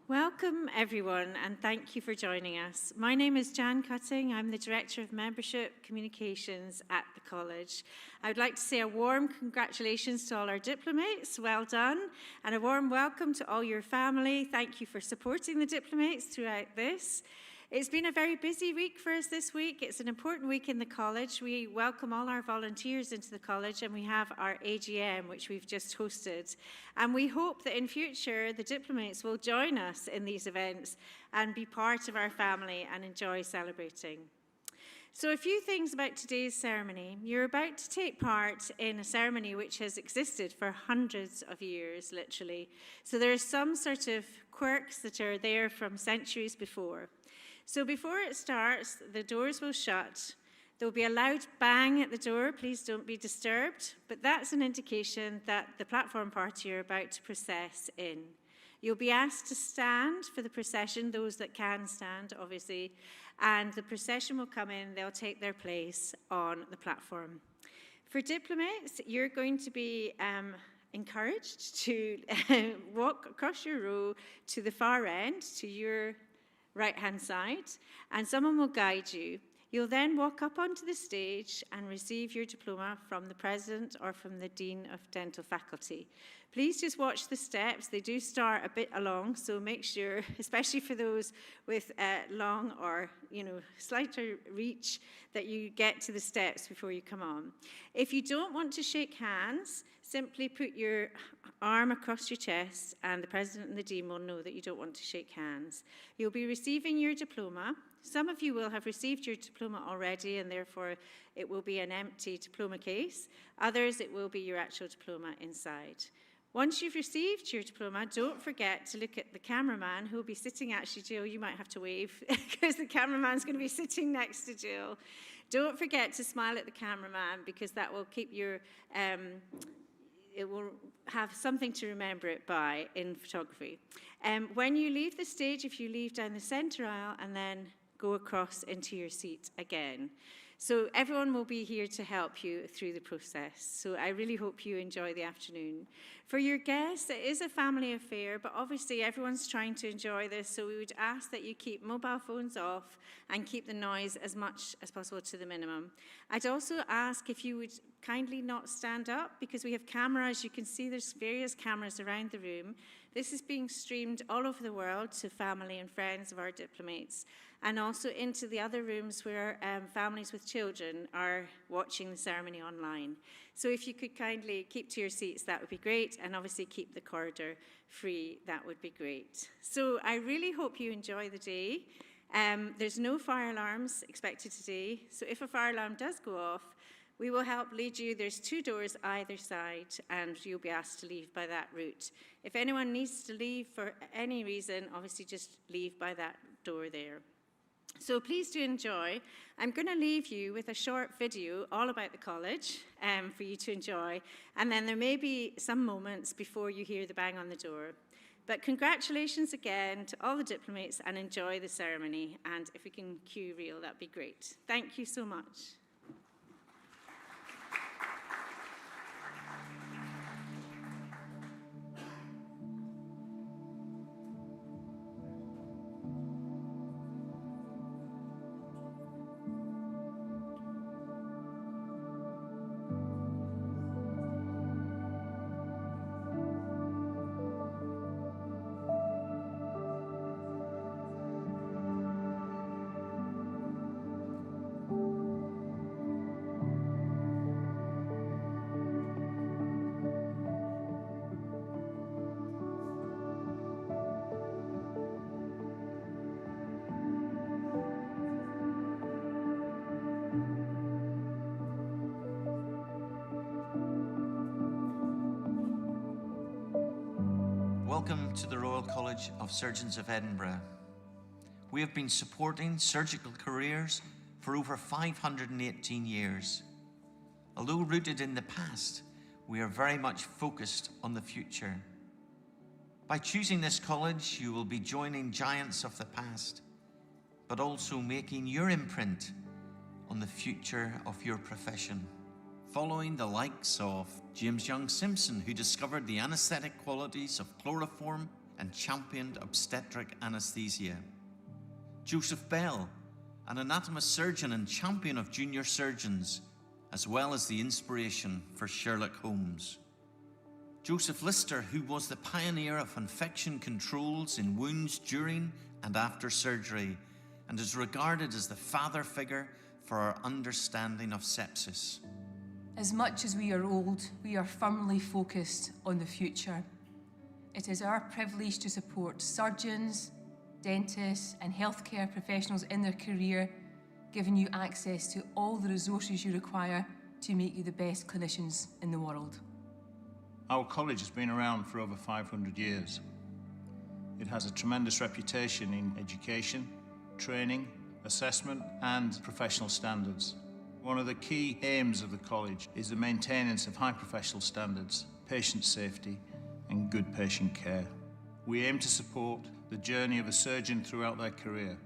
Welcome everyone, and thank you for joining us. My name is Jan Cutting. I'm the Director of Membership Communications at the college. I would like to say a warm congratulations to all our diplomates, well done, and a warm welcome to all your family. Thank you for supporting the diplomates throughout this. It's been a very busy week for us this week. It's an important week in the college. We welcome all our volunteers into the college, and we have our AGM, which we've just hosted. And we hope that in future, the diplomates will join us in these events and be part of our family and enjoy celebrating. So a few things about today's ceremony. You're about to take part in a ceremony which has existed for hundreds of years, literally. So there are some sort of quirks that are there from centuries before. So before it starts, the doors will shut. There will be a loud bang at the door. Please don't be disturbed. But that's an indication that the platform party are about to process in. You'll be asked to stand for the procession, those that can stand, obviously. And the procession will come in. They'll take their place on the platform. For diplomates, you're going to be encouraged to walk across your row to the far end, to your right-hand side, and someone will guide you. You'll then walk up onto the stage and receive your diploma from the President or from the Dean of Dental Faculty. Please just watch the steps. They do start a bit along, so make sure, especially for those with long or slighter reach, that you get to the steps before you come on. If you don't want to shake hands, simply put your arm across your chest and the President and the Dean will know that you don't want to shake hands. You'll be receiving your diploma. Some of you will have received your diploma already and therefore it will be an empty diploma case. Others, it will be your actual diploma inside. Once you've received your diploma, don't forget to look at the cameraman who will be sitting, actually, Jill, you might have to wave because the cameraman's going to be sitting next to Jill. Don't forget to smile at the cameraman because that will keep your, it will have something to remember it by in photography. When you leave the stage, if you leave down the center aisle and then go across into your seat again. So everyone will be here to help you through the process. So I really hope you enjoy the afternoon. For your guests, it is a family affair, but obviously everyone's trying to enjoy this, so we would ask that you keep mobile phones off and keep the noise as much as possible to the minimum. I'd also ask if you would kindly not stand up because we have cameras. You can see there's various cameras around the room. This is being streamed all over the world to family and friends of our diplomates, and also into the other rooms where families with children are watching the ceremony online. So if you could kindly keep to your seats, that would be great, and obviously keep the corridor free, that would be great. So I really hope you enjoy the day. There's no fire alarms expected today, so if a fire alarm does go off, we will help lead you. There's 2 doors either side, and you'll be asked to leave by that route. If anyone needs to leave for any reason, obviously just leave by that door there. So please do enjoy. I'm going to leave you with a short video all about the college for you to enjoy, and then there may be some moments before you hear the bang on the door. But congratulations again to all the diplomates and enjoy the ceremony. And if we can cue reel, that'd be great. Thank you so much. Welcome to the Royal College of Surgeons of Edinburgh. We have been supporting surgical careers for over 518 years. Although rooted in the past, we are very much focused on the future. By choosing this college, you will be joining giants of the past, but also making your imprint on the future of your profession. Following the likes of James Young Simpson, who discovered the anesthetic qualities of chloroform and championed obstetric anaesthesia. Joseph Bell, an anatomist surgeon and champion of junior surgeons, as well as the inspiration for Sherlock Holmes. Joseph Lister, who was the pioneer of infection controls in wounds during and after surgery, and is regarded as the father figure for our understanding of sepsis. As much as we are old, we are firmly focused on the future. It is our privilege to support surgeons, dentists and healthcare professionals in their career, giving you access to all the resources you require to make you the best clinicians in the world. Our college has been around for over 500 years. It has a tremendous reputation in education, training, assessment and professional standards. One of the key aims of the college is the maintenance of high professional standards, patient safety and good patient care. We aim to support the journey of a surgeon throughout their career,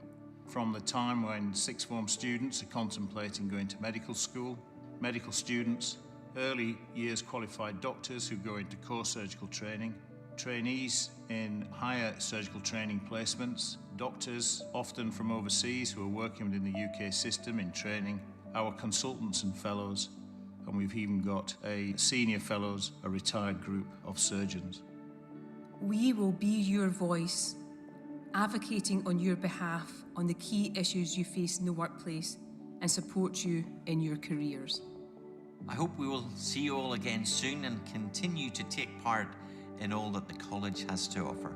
from the time when sixth form students are contemplating going to medical school, medical students, early years qualified doctors who go into core surgical training, trainees in higher surgical training placements, doctors often from overseas who are working within the UK system in training, our consultants and fellows, and we've even got a senior fellows, a retired group of surgeons. We will be your voice, advocating on your behalf on the key issues you face in the workplace and support you in your careers. I hope we will see you all again soon and continue to take part in all that the college has to offer.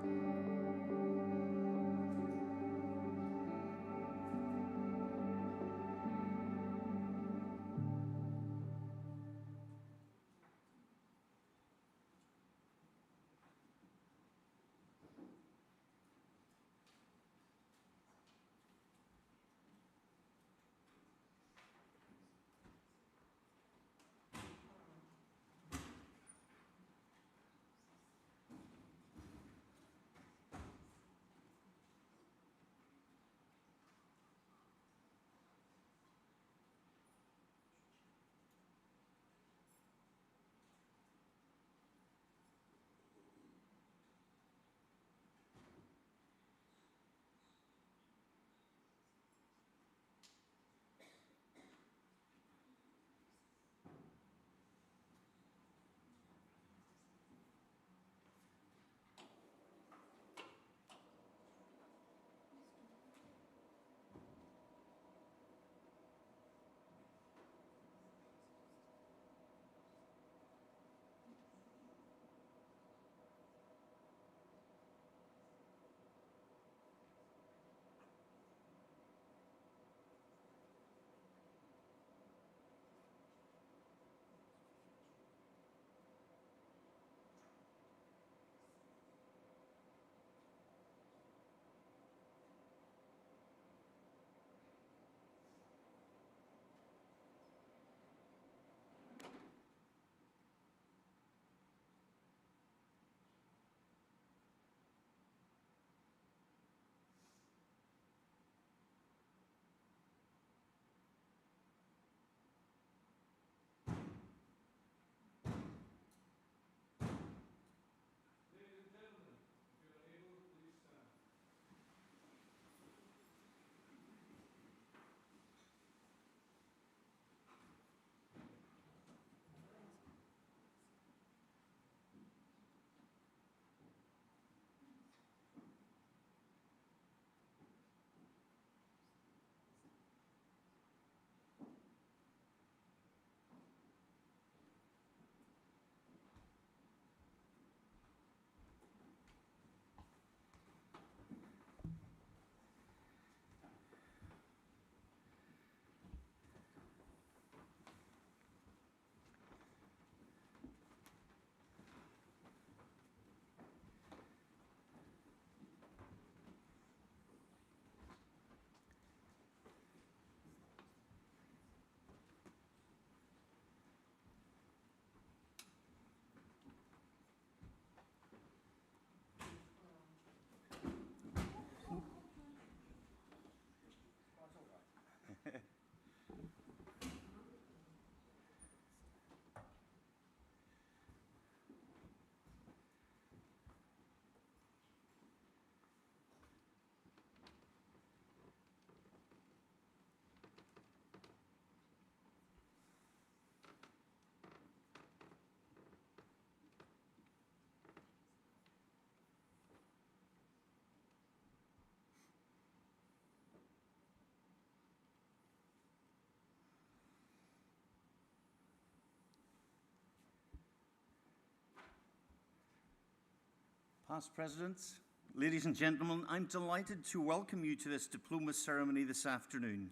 Past presidents, ladies and gentlemen, I'm delighted to welcome you to this diploma ceremony this afternoon.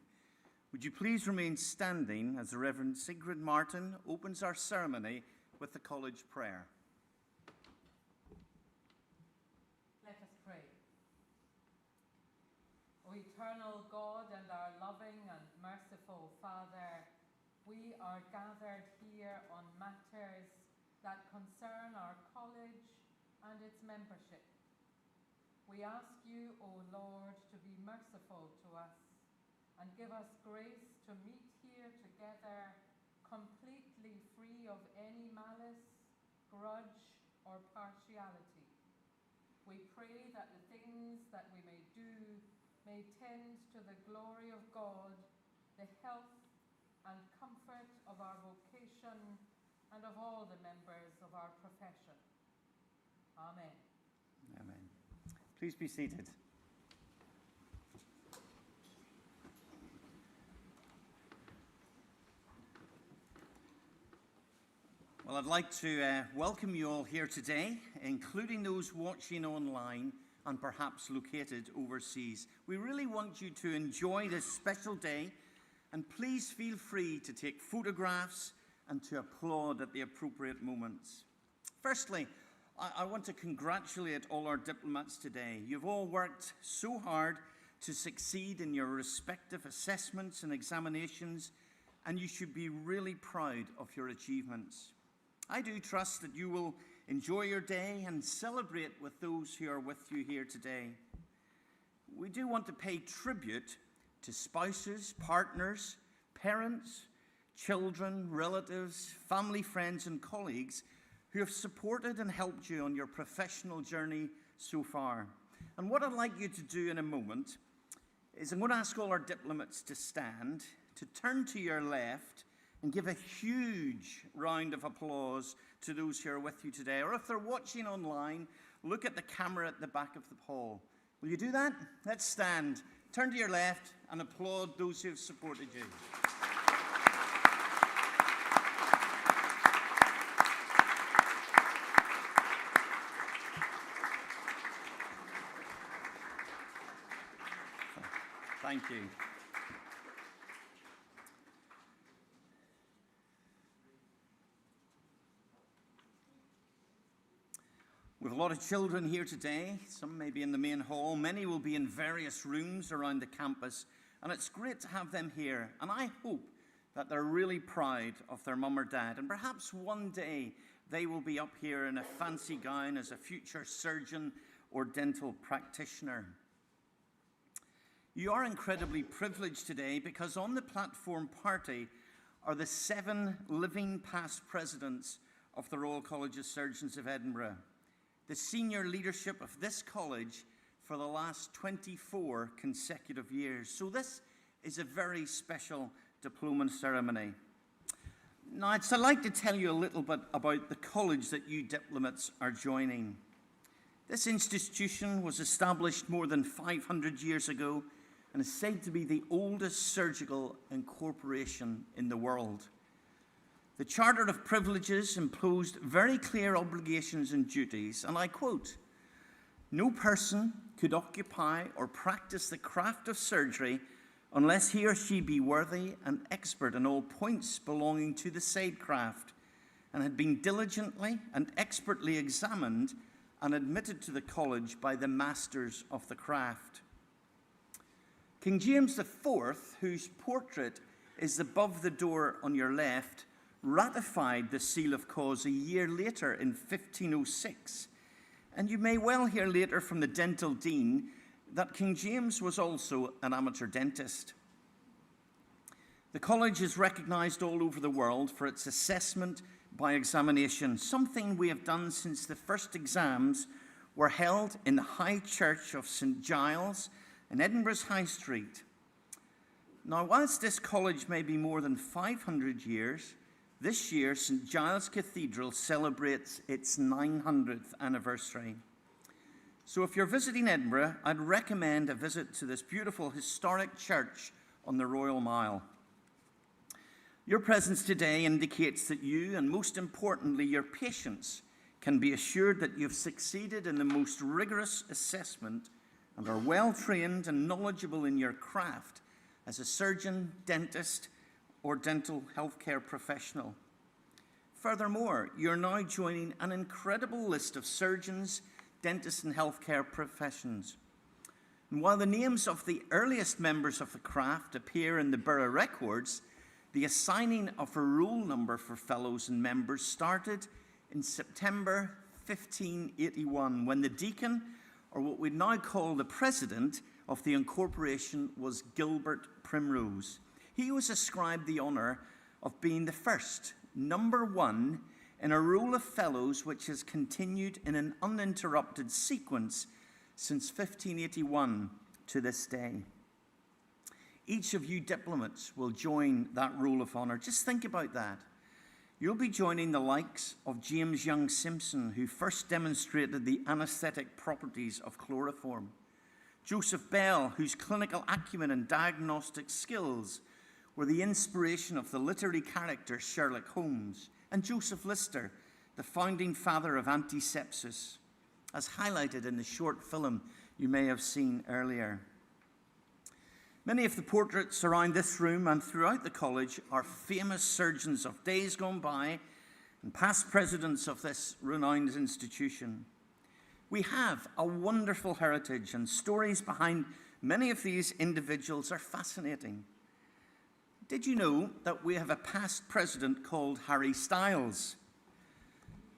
Would you please remain standing as the Reverend Sigrid Martin opens our ceremony with the college prayer. Let us pray. O eternal God and our loving and merciful Father, we are gathered here on matters that concern our college and its membership. We ask you, O Lord, to be merciful to us and give us grace to meet here together, completely free of any malice, grudge, or partiality. We pray that the things that we may do may tend to the glory of God, the health and comfort of our vocation, and of all the members of our profession. Amen. Amen. Please be seated. Well, I'd like to welcome you all here today, including those watching online and perhaps located overseas. We really want you to enjoy this special day, and please feel free to take photographs and to applaud at the appropriate moments. Firstly, I want to congratulate all our diplomats today. You've all worked so hard to succeed in your respective assessments and examinations, and you should be really proud of your achievements. I do trust that you will enjoy your day and celebrate with those who are with you here today. We do want to pay tribute to spouses, partners, parents, children, relatives, family, friends, and colleagues who have supported and helped you on your professional journey so far. And what I'd like you to do in a moment is I'm going to ask all our diplomats to stand, to turn to your left, and give a huge round of applause to those who are with you today. Or if they're watching online, look at the camera at the back of the hall. Will you do that? Let's stand, turn to your left, and applaud those who have supported you. Thank you. We have a lot of children here today. Some may be in the main hall. Many will be in various rooms around the campus. And it's great to have them here. And I hope that they're really proud of their mum or dad. And perhaps one day they will be up here in a fancy gown as a future surgeon or dental practitioner. You are incredibly privileged today because on the platform party are the 7 living past presidents of the Royal College of Surgeons of Edinburgh, the senior leadership of this college for the last 24 consecutive years. So this is a very special diploma ceremony. Now, I'd like to tell you a little bit about the college that you diplomats are joining. This institution was established more than 500 years ago and is said to be the oldest surgical incorporation in the world. The Charter of Privileges imposed very clear obligations and duties, and I quote, "No person could occupy or practice the craft of surgery unless he or she be worthy and expert in all points belonging to the said craft, and had been diligently and expertly examined and admitted to the college by the masters of the craft." King James IV, whose portrait is above the door on your left, ratified the seal of cause a year later in 1506. And you may well hear later from the dental dean that King James was also an amateur dentist. The college is recognized all over the world for its assessment by examination, something we have done since the first exams were held in the High Church of St. Giles in Edinburgh's High Street. Now, whilst this college may be more than 500 years, this year St. Giles Cathedral celebrates its 900th anniversary. So if you're visiting Edinburgh, I'd recommend a visit to this beautiful historic church on the Royal Mile. Your presence today indicates that you, and most importantly your patients, can be assured that you've succeeded in the most rigorous assessment and are well trained and knowledgeable in your craft as a surgeon, dentist, or dental healthcare professional. Furthermore, you're now joining an incredible list of surgeons, dentists, and healthcare professions. And while the names of the earliest members of the craft appear in the borough records, the assigning of a roll number for fellows and members started in September 1581, when the deacon, or what we now call the president of the incorporation, was Gilbert Primrose. He was ascribed the honour of being the first, number one, in a roll of fellows which has continued in an uninterrupted sequence since 1581 to this day. Each of you diplomats will join that roll of honour. Just think about that. You'll be joining the likes of James Young Simpson, who first demonstrated the anaesthetic properties of chloroform; Joseph Bell, whose clinical acumen and diagnostic skills were the inspiration of the literary character Sherlock Holmes; and Joseph Lister, the founding father of antisepsis, as highlighted in the short film you may have seen earlier. Many of the portraits around this room and throughout the college are famous surgeons of days gone by and past presidents of this renowned institution. We have a wonderful heritage, and stories behind many of these individuals are fascinating. Did you know that we have a past president called Harry Styles?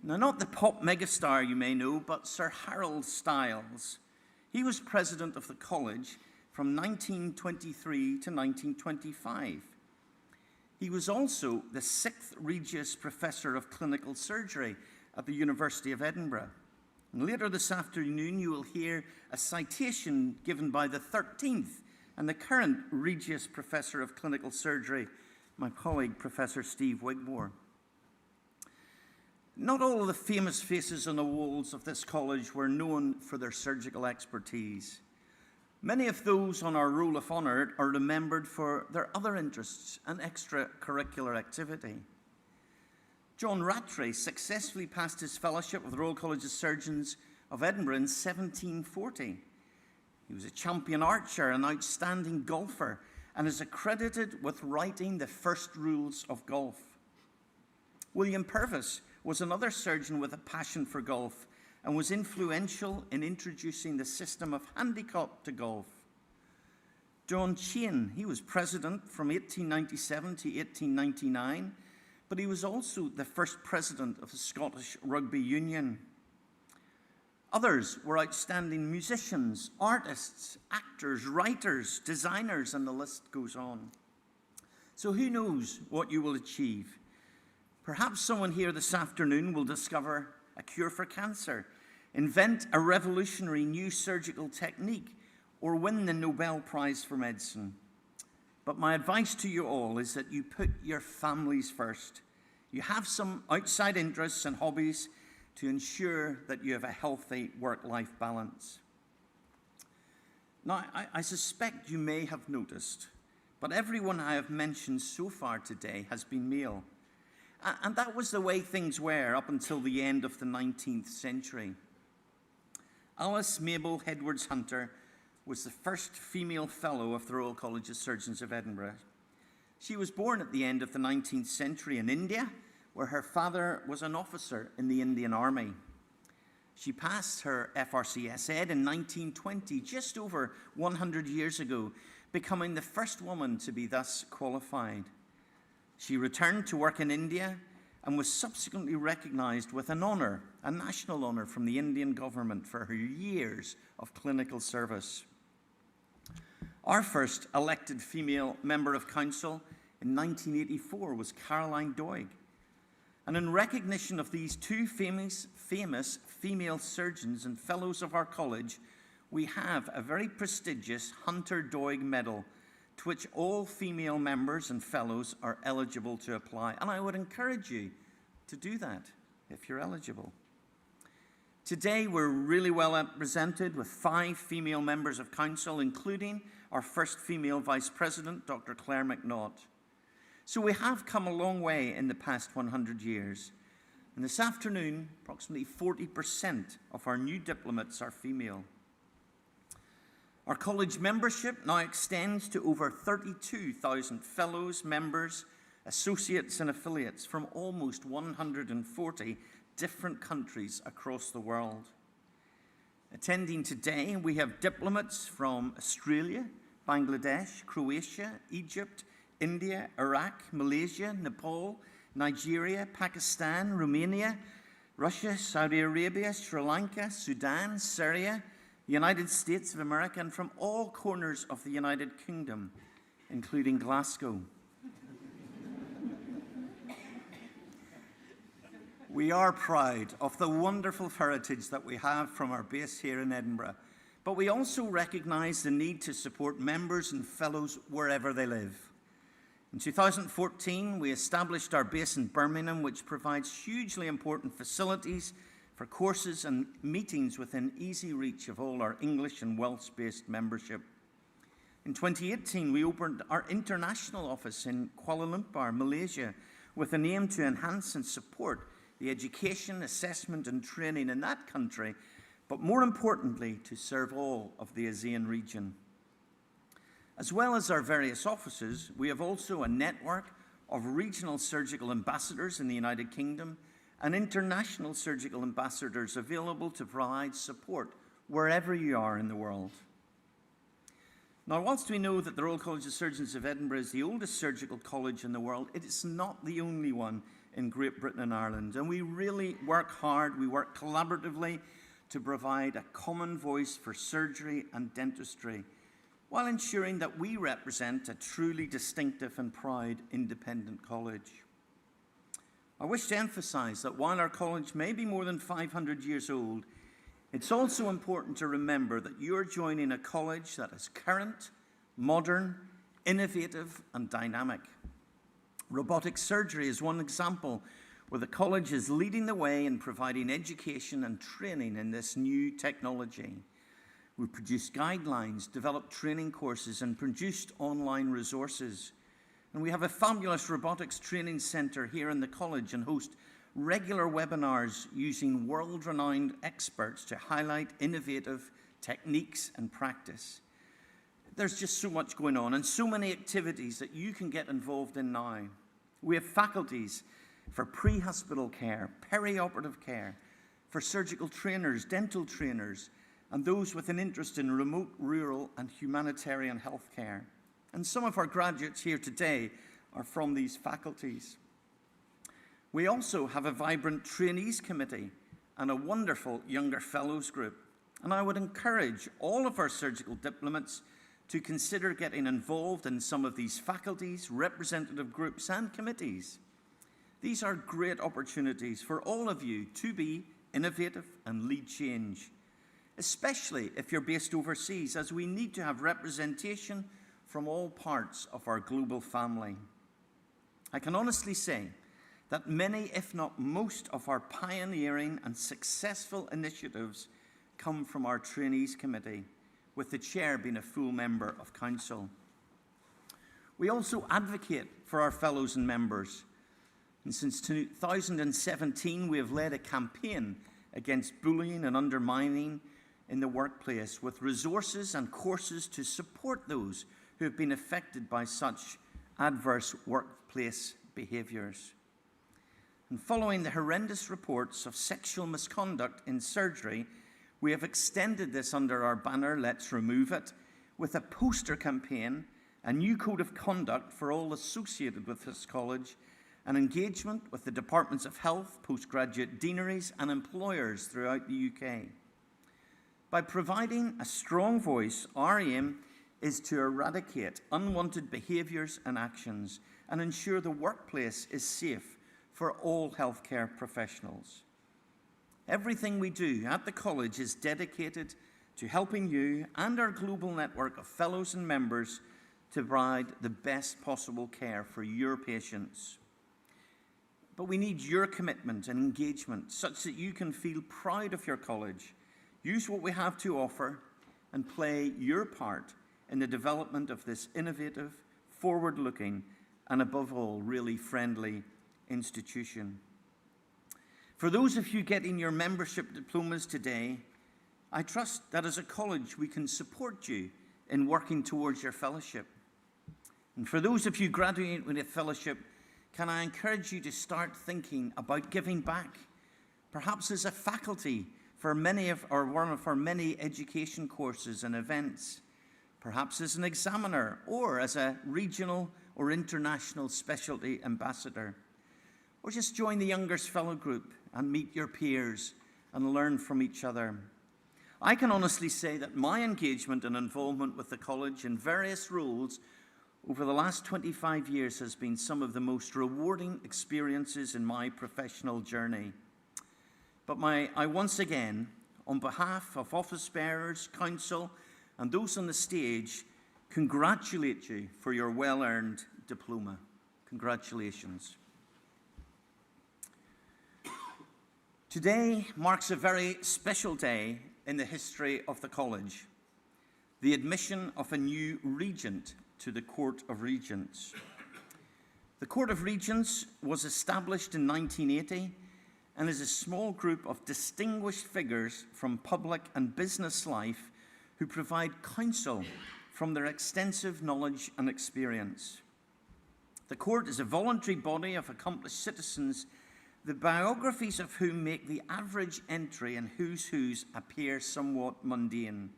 Now, not the pop megastar you may know, but Sir Harold Styles. He was president of the college from 1923 to 1925. He was also the 6th Regius Professor of Clinical Surgery at the University of Edinburgh. And later this afternoon, you will hear a citation given by the 13th and the current Regius Professor of Clinical Surgery, my colleague, Professor Steve Wigmore. Not all of the famous faces on the walls of this college were known for their surgical expertise. Many of those on our roll of honour are remembered for their other interests and extracurricular activity. John Rattray successfully passed his fellowship with the Royal College of Surgeons of Edinburgh in 1740. He was a champion archer, an outstanding golfer, and is accredited with writing the first rules of golf. William Purvis was another surgeon with a passion for golf and was influential in introducing the system of handicap to golf. John Chain, he was president from 1897 to 1899, but he was also the first president of the Scottish Rugby Union. Others were outstanding musicians, artists, actors, writers, designers, and the list goes on. So who knows what you will achieve? Perhaps someone here this afternoon will discover a cure for cancer, invent a revolutionary new surgical technique, or win the Nobel Prize for Medicine. But my advice to you all is that you put your families first. You have some outside interests and hobbies to ensure that you have a healthy work-life balance. Now, I suspect you may have noticed, but everyone I have mentioned so far today has been male. And that was the way things were up until the end of the 19th century. Alice Mabel Edwards-Hunter was the first female fellow of the Royal College of Surgeons of Edinburgh. She was born at the end of the 19th century in India, where her father was an officer in the Indian Army. She passed her RCSEd in 1920, just over 100 years ago, becoming the first woman to be thus qualified. She returned to work in India and was subsequently recognized with an honor, a national honor from the Indian government for her years of clinical service. Our first elected female member of council in 1984 was Caroline Doig. And in recognition of these two famous female surgeons and fellows of our college, we have a very prestigious Hunter Doig Medal, to which all female members and fellows are eligible to apply. And I would encourage you to do that if you're eligible. Today, we're really well represented with 5 female members of council, including our first female vice president, Dr. Claire McNaught. So we have come a long way in the past 100 years. And this afternoon, approximately 40% of our new diplomates are female. Our college membership now extends to over 32,000 fellows, members, associates and affiliates from almost 140 different countries across the world. Attending today, we have diplomats from Australia, Bangladesh, Croatia, Egypt, India, Iraq, Malaysia, Nepal, Nigeria, Pakistan, Romania, Russia, Saudi Arabia, Sri Lanka, Sudan, Syria, the United States of America, and from all corners of the United Kingdom, including Glasgow. We are proud of the wonderful heritage that we have from our base here in Edinburgh, but we also recognise the need to support members and fellows wherever they live. In 2014, we established our base in Birmingham, which provides hugely important facilities for courses and meetings within easy reach of all our English and Welsh-based membership. In 2018, we opened our international office in Kuala Lumpur, Malaysia, with an aim to enhance and support the education, assessment and training in that country, but more importantly, to serve all of the ASEAN region. As well as our various offices, we have also a network of regional surgical ambassadors in the United Kingdom and international surgical ambassadors available to provide support wherever you are in the world. Now, whilst we know that the Royal College of Surgeons of Edinburgh is the oldest surgical college in the world, it is not the only one in Great Britain and Ireland. And we really work hard, we work collaboratively to provide a common voice for surgery and dentistry, while ensuring that we represent a truly distinctive and proud independent college. I wish to emphasise that while our college may be more than 500 years old, it's also important to remember that you're joining a college that is current, modern, innovative and dynamic. Robotic surgery is one example where the college is leading the way in providing education and training in this new technology. We've produced guidelines, developed training courses and produced online resources. And we have a fabulous robotics training centre here in the college and host regular webinars using world-renowned experts to highlight innovative techniques and practice. There's just so much going on and so many activities that you can get involved in now. We have faculties for pre-hospital care, peri-operative care, for surgical trainers, dental trainers, and those with an interest in remote, rural, and humanitarian healthcare. And some of our graduates here today are from these faculties. We also have a vibrant trainees committee and a wonderful younger fellows group. And I would encourage all of our surgical diplomats to consider getting involved in some of these faculties, representative groups, and committees. These are great opportunities for all of you to be innovative and lead change, especially if you're based overseas, as we need to have representation from all parts of our global family. I can honestly say that many, if not most, of our pioneering and successful initiatives come from our trainees committee, with the chair being a full member of council. We also advocate for our fellows and members. And since 2017, we have led a campaign against bullying and undermining in the workplace, with resources and courses to support those who have been affected by such adverse workplace behaviours. And following the horrendous reports of sexual misconduct in surgery, we have extended this under our banner, Let's Remove It, with a poster campaign, a new code of conduct for all associated with this college, and engagement with the Departments of Health, postgraduate deaneries and employers throughout the UK. By providing a strong voice, our aim is to eradicate unwanted behaviours and actions and ensure the workplace is safe for all healthcare professionals. Everything we do at the college is dedicated to helping you and our global network of fellows and members to provide the best possible care for your patients. But we need your commitment and engagement such that you can feel proud of your college, use what we have to offer, and play your part in the development of this innovative, forward-looking, and above all, really friendly institution. For those of you getting your membership diplomas today, I trust that as a college we can support you in working towards your fellowship. And for those of you graduating with a fellowship, can I encourage you to start thinking about giving back, perhaps as a faculty for one of our many education courses and events, perhaps as an examiner or as a regional or international specialty ambassador, or just join the Youngers Fellow Group and meet your peers and learn from each other. I can honestly say that my engagement and involvement with the college in various roles over the last 25 years has been some of the most rewarding experiences in my professional journey. But I once again, on behalf of office bearers, council, and those on the stage, congratulate you for your well-earned diploma. Congratulations. Today marks a very special day in the history of the college, the admission of a new regent to the Court of Regents. The Court of Regents was established in 1980 and is a small group of distinguished figures from public and business life who provide counsel from their extensive knowledge and experience. The Court is a voluntary body of accomplished citizens, the biographies of whom make the average entry in Who's Who's appear somewhat mundane,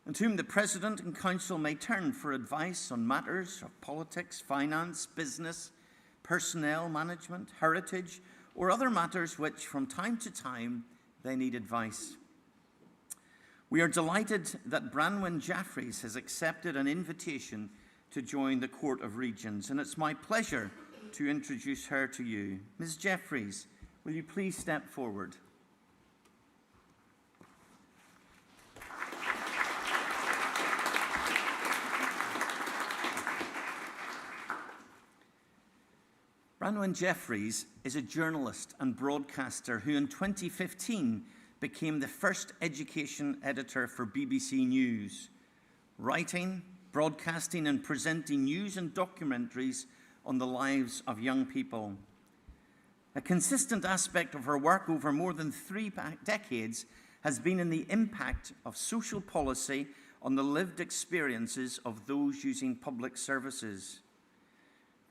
and whom the President and Council may turn for advice on matters of politics, finance, business, personnel management, heritage, or other matters which, from time to time, they need advice. We are delighted that Branwen Jeffries has accepted an invitation to join the Court of Regents, and it's my pleasure to introduce her to you. Ms. Jeffries, will you please step forward? Branwen Jeffries is a journalist and broadcaster who in 2015 became the first education editor for BBC News, writing, broadcasting and presenting news and documentaries on the lives of young people. A consistent aspect of her work over more than 3 decades has been in the impact of social policy on the lived experiences of those using public services.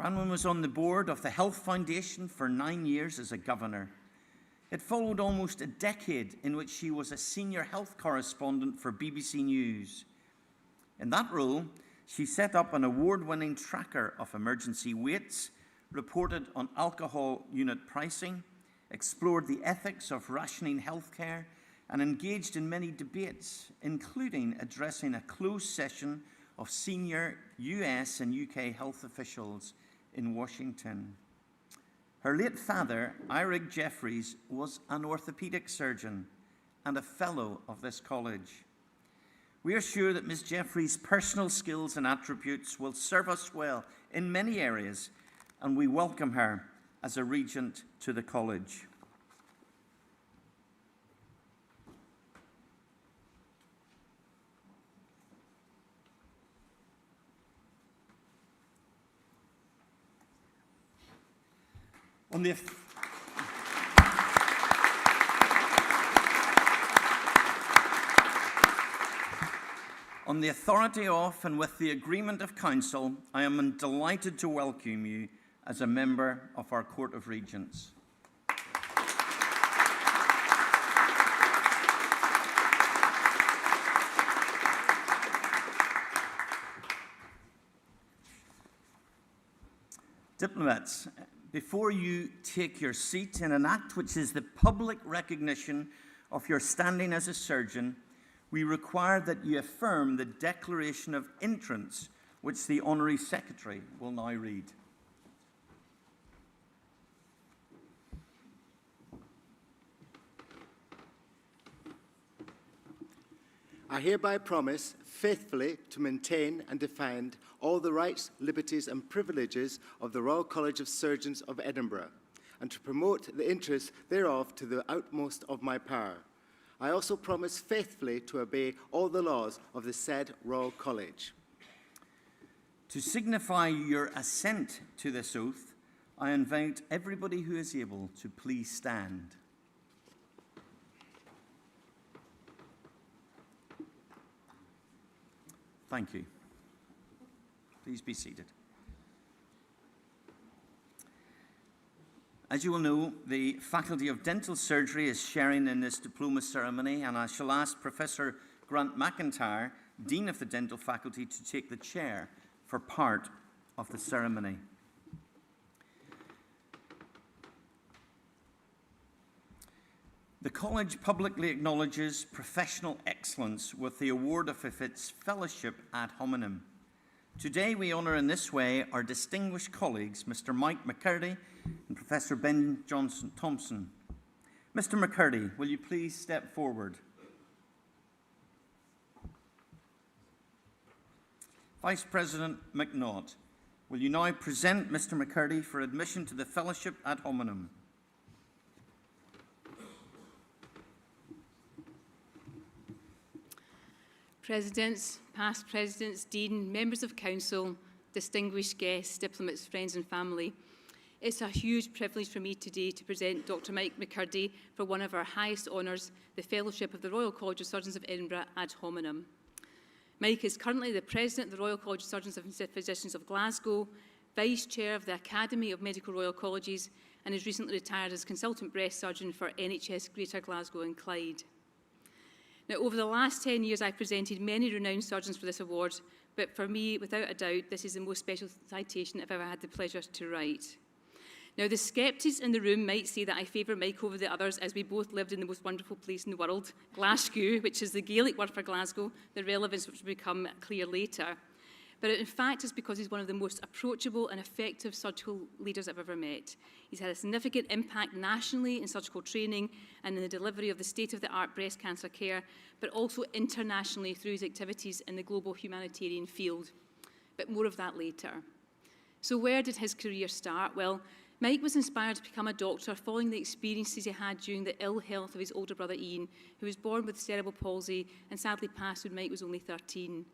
Branwen was on the board of the Health Foundation for 9 years as a governor. It followed almost a decade in which she was a senior health correspondent for BBC News. In that role, she set up an award-winning tracker of emergency waits, reported on alcohol unit pricing, explored the ethics of rationing healthcare, and engaged in many debates, including addressing a closed session of senior US and UK health officials in Washington. Her late father, Eirig Jeffries, was an orthopedic surgeon and a fellow of this college. We are sure that Ms. Jeffries' personal skills and attributes will serve us well in many areas, and we welcome her as a regent to the college. On the authority of and with the agreement of Council, I am delighted to welcome you as a member of our Court of Regents. Diplomats, before you take your seat in an act which is the public recognition of your standing as a surgeon, we require that you affirm the Declaration of Entrance, which the Honorary Secretary will now read. I hereby promise faithfully to maintain and defend all the rights, liberties and privileges of the Royal College of Surgeons of Edinburgh, and to promote the interests thereof to the utmost of my power. I also promise faithfully to obey all the laws of the said Royal College. To signify your assent to this oath, I invite everybody who is able to please stand. Thank you. Please be seated. As you will know, the Faculty of Dental Surgery is sharing in this diploma ceremony, and I shall ask Professor Grant McIntyre, Dean of the Dental Faculty, to take the chair for part of the ceremony. The College publicly acknowledges professional excellence with the award of its Fellowship ad hominem. Today we honour in this way our distinguished colleagues, Mr. Mike McCurdy and Professor Ben Thompson. Mr. McCurdy, will you please step forward? Vice President McNaught, will you now present Mr. McCurdy for admission to the Fellowship ad hominem? Presidents, past presidents, dean, members of council, distinguished guests, diplomats, friends and family. It's a huge privilege for me today to present Dr. Mike McCurdy for one of our highest honours, the Fellowship of the Royal College of Surgeons of Edinburgh ad hominem. Mike is currently the President of the Royal College of Surgeons and Physicians of Glasgow, Vice Chair of the Academy of Medical Royal Colleges, and is recently retired as Consultant Breast Surgeon for NHS Greater Glasgow and Clyde. Now, over the last 10 years, I've presented many renowned surgeons for this award, but for me, without a doubt, this is the most special citation I've ever had the pleasure to write. Now, the sceptics in the room might say that I favour Mike over the others, as we both lived in the most wonderful place in the world, Glasgow, which is the Gaelic word for Glasgow, the relevance which will become clear later. But in fact, it's because he's one of the most approachable and effective surgical leaders I've ever met. He's had a significant impact nationally in surgical training and in the delivery of the state-of-the-art breast cancer care, but also internationally through his activities in the global humanitarian field. But more of that later. So where did his career start? Well, Mike was inspired to become a doctor following the experiences he had during the ill health of his older brother Ian, who was born with cerebral palsy and sadly passed when Mike was only 13.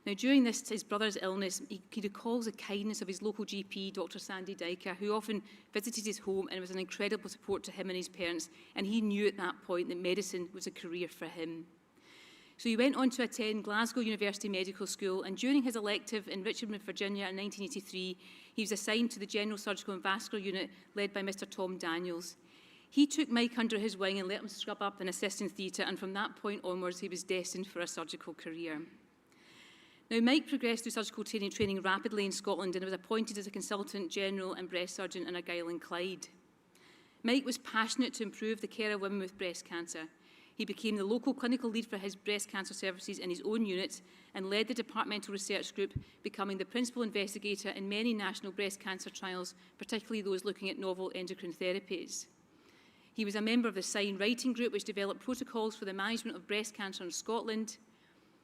Now, during this, his brother's illness, he recalls the kindness of his local GP, Dr. Sandy Diker, who often visited his home and was an incredible support to him and his parents, and he knew at that point that medicine was a career for him. So he went on to attend Glasgow University Medical School, and during his elective in Richmond, Virginia in 1983, he was assigned to the General Surgical and Vascular Unit led by Mr. Tom Daniels. He took Mike under his wing and let him scrub up and assist in theatre, and from that point onwards, he was destined for a surgical career. Now, Mike progressed through surgical training rapidly in Scotland and was appointed as a Consultant General and Breast Surgeon in Argyll and Clyde. Mike was passionate to improve the care of women with breast cancer. He became the local clinical lead for his breast cancer services in his own unit and led the departmental research group, becoming the principal investigator in many national breast cancer trials, particularly those looking at novel endocrine therapies. He was a member of the SIGN writing group, which developed protocols for the management of breast cancer in Scotland.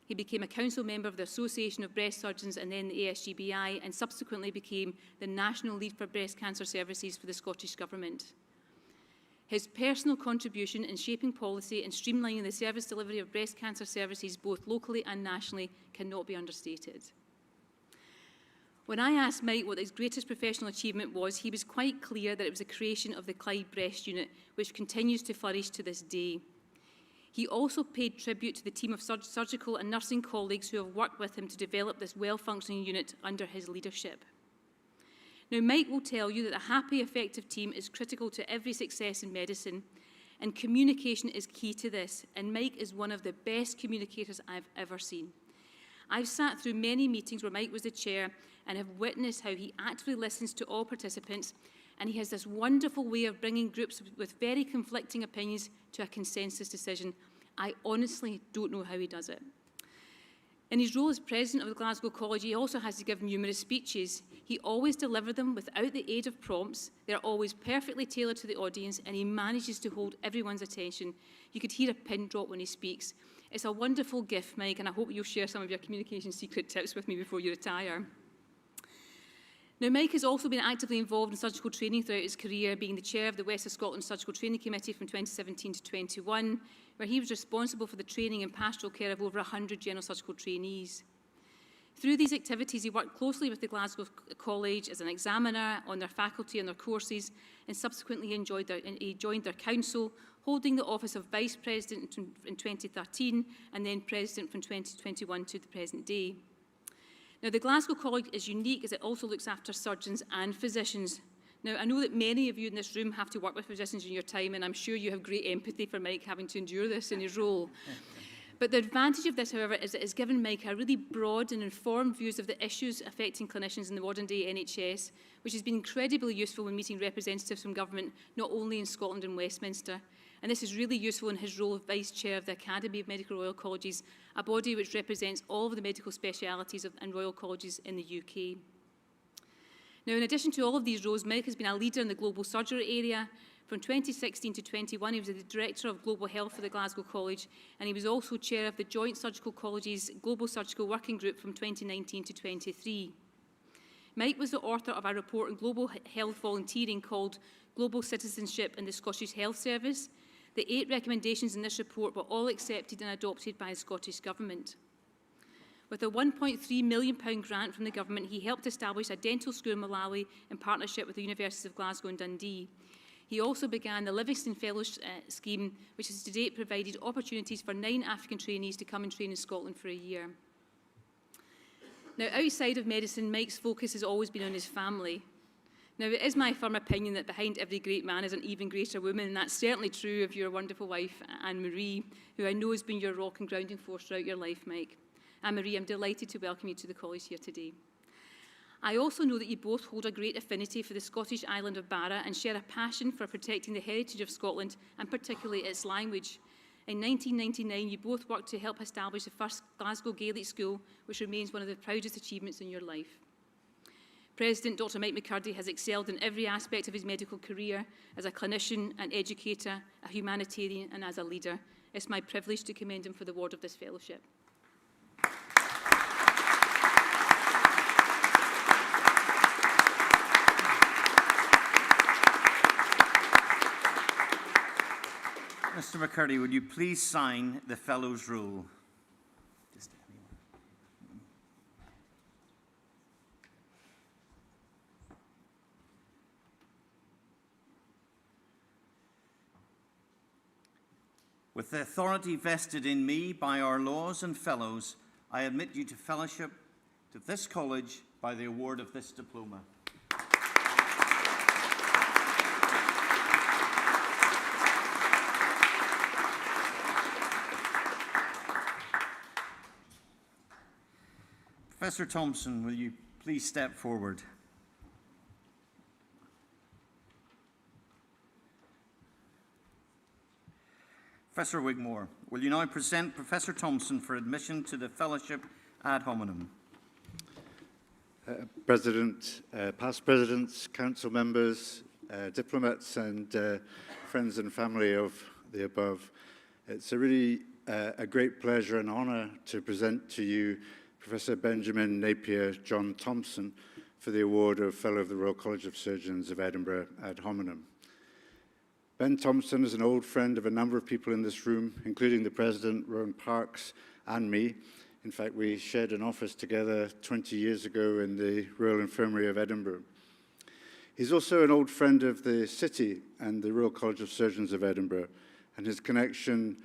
He became a council member of the Association of Breast Surgeons and then the ASGBI, and subsequently became the National Lead for Breast Cancer Services for the Scottish Government. His personal contribution in shaping policy and streamlining the service delivery of breast cancer services both locally and nationally cannot be understated. When I asked Mike what his greatest professional achievement was, he was quite clear that it was the creation of the Clyde Breast Unit, which continues to flourish to this day. He also paid tribute to the team of surgical and nursing colleagues who have worked with him to develop this well-functioning unit under his leadership. Now, Mike will tell you that a happy, effective team is critical to every success in medicine, and communication is key to this, and Mike is one of the best communicators I've ever seen. I've sat through many meetings where Mike was the chair and have witnessed how he actively listens to all participants, and he has this wonderful way of bringing groups with very conflicting opinions to a consensus decision. I honestly don't know how he does it. In his role as president of the Glasgow College, he also has to give numerous speeches. He always delivers them without the aid of prompts. They're always perfectly tailored to the audience, and he manages to hold everyone's attention. You could hear a pin drop when he speaks. It's a wonderful gift, Mike, and I hope you'll share some of your communication secret tips with me before you retire. Now, Mike has also been actively involved in surgical training throughout his career, being the chair of the West of Scotland Surgical Training Committee from 2017 to 21, where he was responsible for the training and pastoral care of over 100 general surgical trainees. Through these activities, he worked closely with the Glasgow College as an examiner on their faculty and their courses, and subsequently he joined their council, holding the office of Vice President in 2013 and then President from 2021 to the present day. Now, the Glasgow College is unique as it also looks after surgeons and physicians. Now, I know that many of you in this room have to work with physicians in your time, and I'm sure you have great empathy for Mike having to endure this in his role. But the advantage of this, however, is that it's given Mike a really broad and informed views of the issues affecting clinicians in the modern-day NHS, which has been incredibly useful when meeting representatives from government, not only in Scotland and Westminster. And this is really useful in his role as Vice Chair of the Academy of Medical Royal Colleges, a body which represents all of the medical specialities and Royal Colleges in the UK. Now, in addition to all of these roles, Mike has been a leader in the global surgery area. From 2016 to 21, he was the Director of Global Health for the Glasgow College, and he was also Chair of the Joint Surgical College's Global Surgical Working Group from 2019 to 23. Mike was the author of a report on global health volunteering called Global Citizenship in the Scottish Health Service. The 8 recommendations in this report were all accepted and adopted by the Scottish Government. With a £1.3 million grant from the Government, he helped establish a dental school in Malawi in partnership with the Universities of Glasgow and Dundee. He also began the Livingston Fellows scheme, which has to date provided opportunities for 9 African trainees to come and train in Scotland for a year. Now, outside of medicine, Mike's focus has always been on his family. Now, it is my firm opinion that behind every great man is an even greater woman, and that's certainly true of your wonderful wife, Anne-Marie, who I know has been your rock and grounding force throughout your life, Mike. Anne-Marie, I'm delighted to welcome you to the college here today. I also know that you both hold a great affinity for the Scottish island of Barra and share a passion for protecting the heritage of Scotland, and particularly its language. In 1999, you both worked to help establish the first Glasgow Gaelic school, which remains one of the proudest achievements in your life. President Dr. Mike McCurdy has excelled in every aspect of his medical career as a clinician, an educator, a humanitarian, and as a leader. It's my privilege to commend him for the award of this fellowship. Mr. McCurdy, would you please sign the Fellows' Rule? With the authority vested in me by our laws and fellows, I admit you to fellowship to this college by the award of this diploma. Professor Thompson, will you please step forward? Professor Wigmore, will you now present Professor Thompson for admission to the fellowship ad hominem? President, past presidents, council members, diplomats and friends and family of the above, it's a really a great pleasure and honour to present to you Professor Benjamin Napier John Thompson for the award of Fellow of the Royal College of Surgeons of Edinburgh ad hominem. Ben Thompson is an old friend of a number of people in this room, including the President, Rowan Parks, and me. In fact, we shared an office together 20 years ago in the Royal Infirmary of Edinburgh. He's also an old friend of the city and the Royal College of Surgeons of Edinburgh, and his connection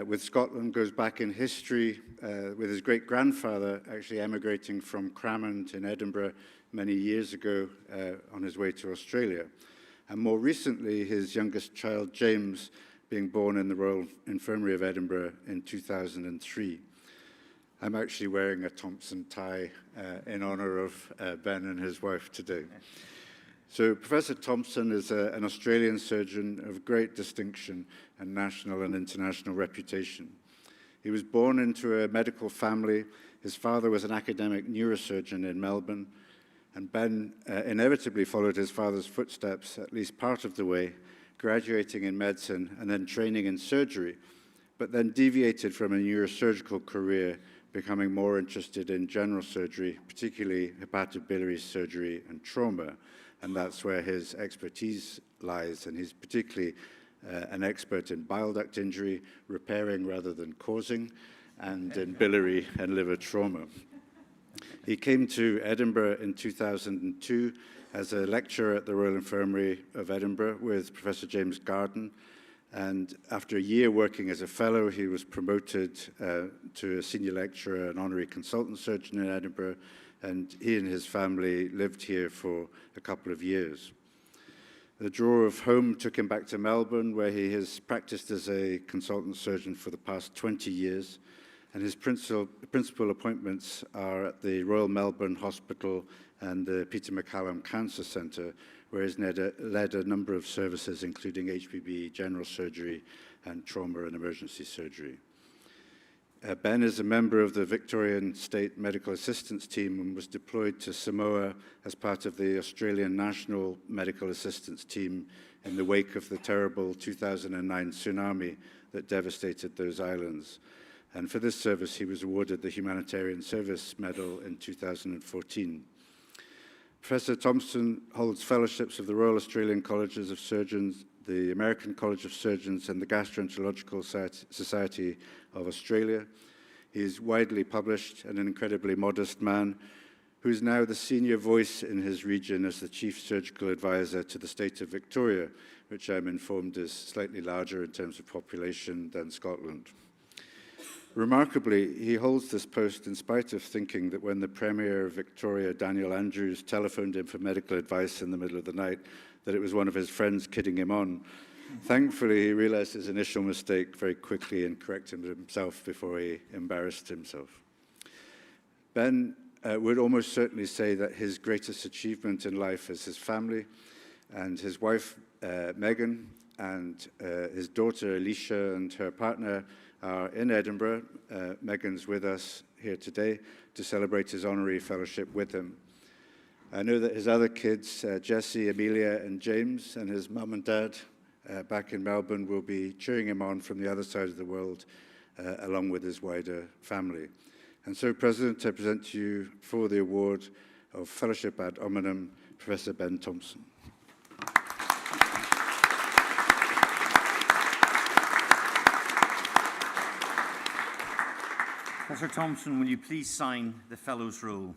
with Scotland goes back in history with his great-grandfather actually emigrating from Cramond in Edinburgh many years ago on his way to Australia. And more recently, his youngest child, James, being born in the Royal Infirmary of Edinburgh in 2003. I'm actually wearing a Thompson tie in honour of Ben and his wife today. So Professor Thompson is an Australian surgeon of great distinction and national and international reputation. He was born into a medical family. His father was an academic neurosurgeon in Melbourne, and Ben inevitably followed his father's footsteps at least part of the way, graduating in medicine and then training in surgery, but then deviated from a neurosurgical career, becoming more interested in general surgery, particularly hepatobiliary surgery and trauma. And that's where his expertise lies, and he's particularly an expert in bile duct injury, repairing rather than causing, and in biliary and liver trauma. He came to Edinburgh in 2002 as a lecturer at the Royal Infirmary of Edinburgh with Professor James Garden. And after a year working as a fellow, he was promoted to a senior lecturer and honorary consultant surgeon in Edinburgh. And he and his family lived here for a couple of years. The draw of home took him back to Melbourne, where he has practiced as a consultant surgeon for the past 20 years. And his principal appointments are at the Royal Melbourne Hospital and the Peter MacCallum Cancer Centre, where he's led a number of services, including HPB, general surgery, and trauma and emergency surgery. Ben is a member of the Victorian State Medical Assistance Team and was deployed to Samoa as part of the Australian National Medical Assistance Team in the wake of the terrible 2009 tsunami that devastated those islands. And for this service, he was awarded the Humanitarian Service Medal in 2014. Professor Thompson holds fellowships of the Royal Australian Colleges of Surgeons, the American College of Surgeons, and the Gastroenterological Society of Australia. He is widely published and an incredibly modest man who is now the senior voice in his region as the Chief Surgical Advisor to the state of Victoria, which I'm informed is slightly larger in terms of population than Scotland. Remarkably, he holds this post in spite of thinking that when the Premier of Victoria, Daniel Andrews, telephoned him for medical advice in the middle of the night, that it was one of his friends kidding him on. Thankfully, he realized his initial mistake very quickly and corrected himself before he embarrassed himself. Ben would almost certainly say that his greatest achievement in life is his family, and his wife, Megan, and his daughter, Alicia, and her partner are in Edinburgh. Megan's with us here today to celebrate his honorary fellowship with him. I know that his other kids, Jesse, Amelia, and James, and his mum and dad back in Melbourne will be cheering him on from the other side of the world, along with his wider family. And so, President, I present to you for the award of Fellowship ad Hominum, Professor Ben Thompson. Professor Thompson, will you please sign the Fellows' Roll?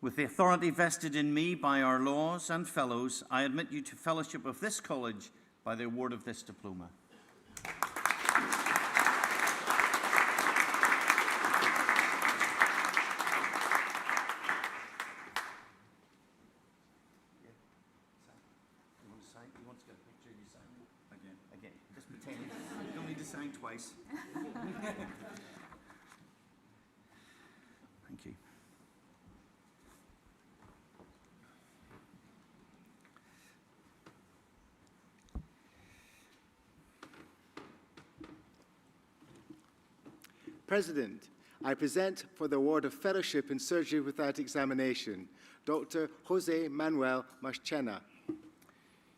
With the authority vested in me by our laws and fellows, I admit you to fellowship of this college by the award of this diploma. Twice. Thank you. President, I present for the award of Fellowship in Surgery Without Examination, Dr. Jose Manuel Marchena.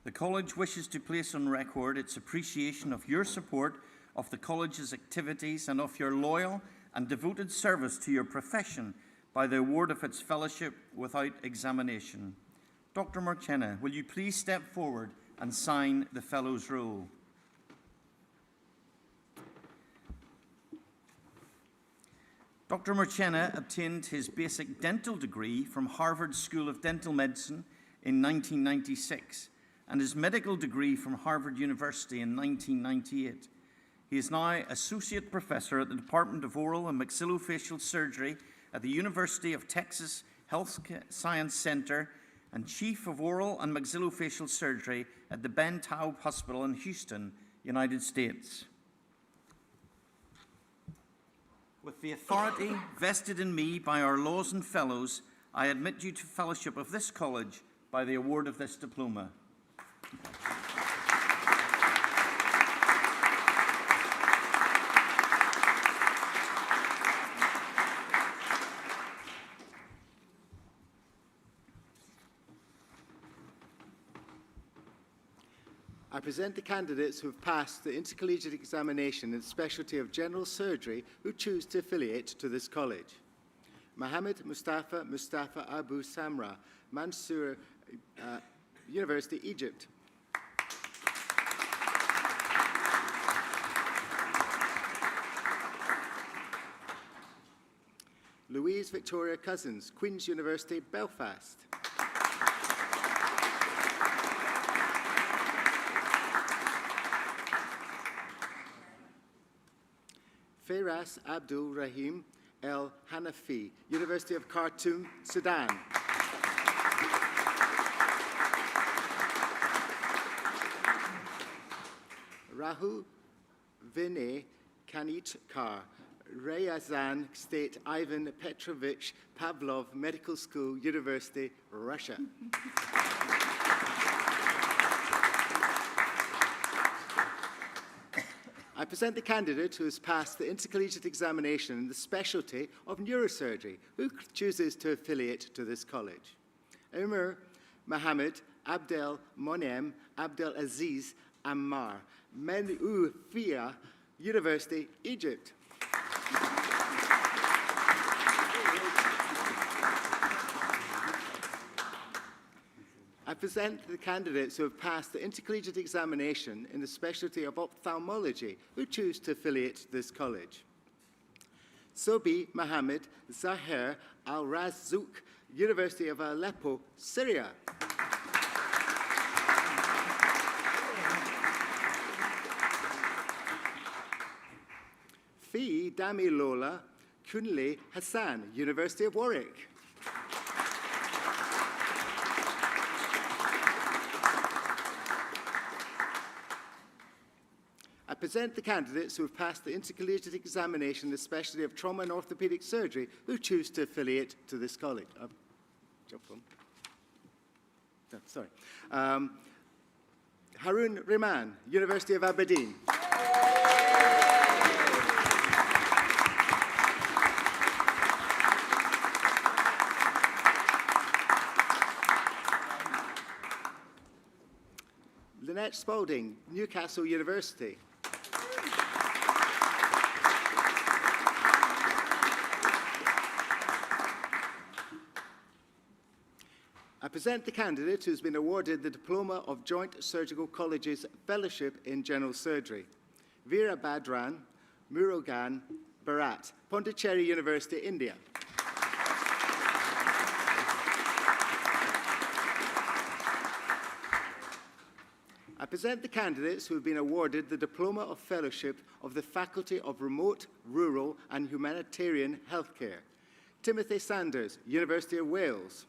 The College wishes to place on record its appreciation of your support of the College's activities and of your loyal and devoted service to your profession by the award of its Fellowship Without Examination. Dr. Marchena, will you please step forward and sign the Fellows' Roll? Dr. Marchena obtained his basic dental degree from Harvard School of Dental Medicine in 1996 and his medical degree from Harvard University in 1998. He is now Associate Professor at the Department of Oral and Maxillofacial Surgery at the University of Texas Health Science Center and Chief of Oral and Maxillofacial Surgery at the Ben Taub Hospital in Houston, United States. With the authority vested in me by our laws and fellows, I admit you to fellowship of this college by the award of this diploma. I present the candidates who have passed the intercollegiate examination in the specialty of general surgery who choose to affiliate to this college. Mohammed Mustafa Abu Samra, Mansour University, Egypt. Mrs. Victoria Cousins, Queen's University, Belfast. Firas Abdul Rahim El Hanafi, University of Khartoum, Sudan. Rahul Vinay Kanitkar, Ryazan State Ivan Petrovich Pavlov Medical School, University, Russia. I present the candidate who has passed the intercollegiate examination in the specialty of neurosurgery, who chooses to affiliate to this college. Umar Mohammed Abdel Monem Abdel Aziz Ammar, Menufia University, Egypt. I present the candidates who have passed the intercollegiate examination in the specialty of ophthalmology, who choose to affiliate to this college. Sobi Mohammed Zahir Al-Razzouk, University of Aleppo, Syria. Fi Damilola Kunle Hassan, University of Warwick. I present the candidates who have passed the intercollegiate examination in the specialty of trauma and orthopedic surgery, who choose to affiliate to this college. Harun Rehman, University of Aberdeen. Lynette Spalding, Newcastle University. I present the candidate who's been awarded the Diploma of Joint Surgical Colleges Fellowship in General Surgery, Veera Badran Murugan Bharat, Pondicherry University, India. I present the candidates who have been awarded the Diploma of Fellowship of the Faculty of Remote, Rural and Humanitarian Healthcare, Timothy Sanders, University of Wales.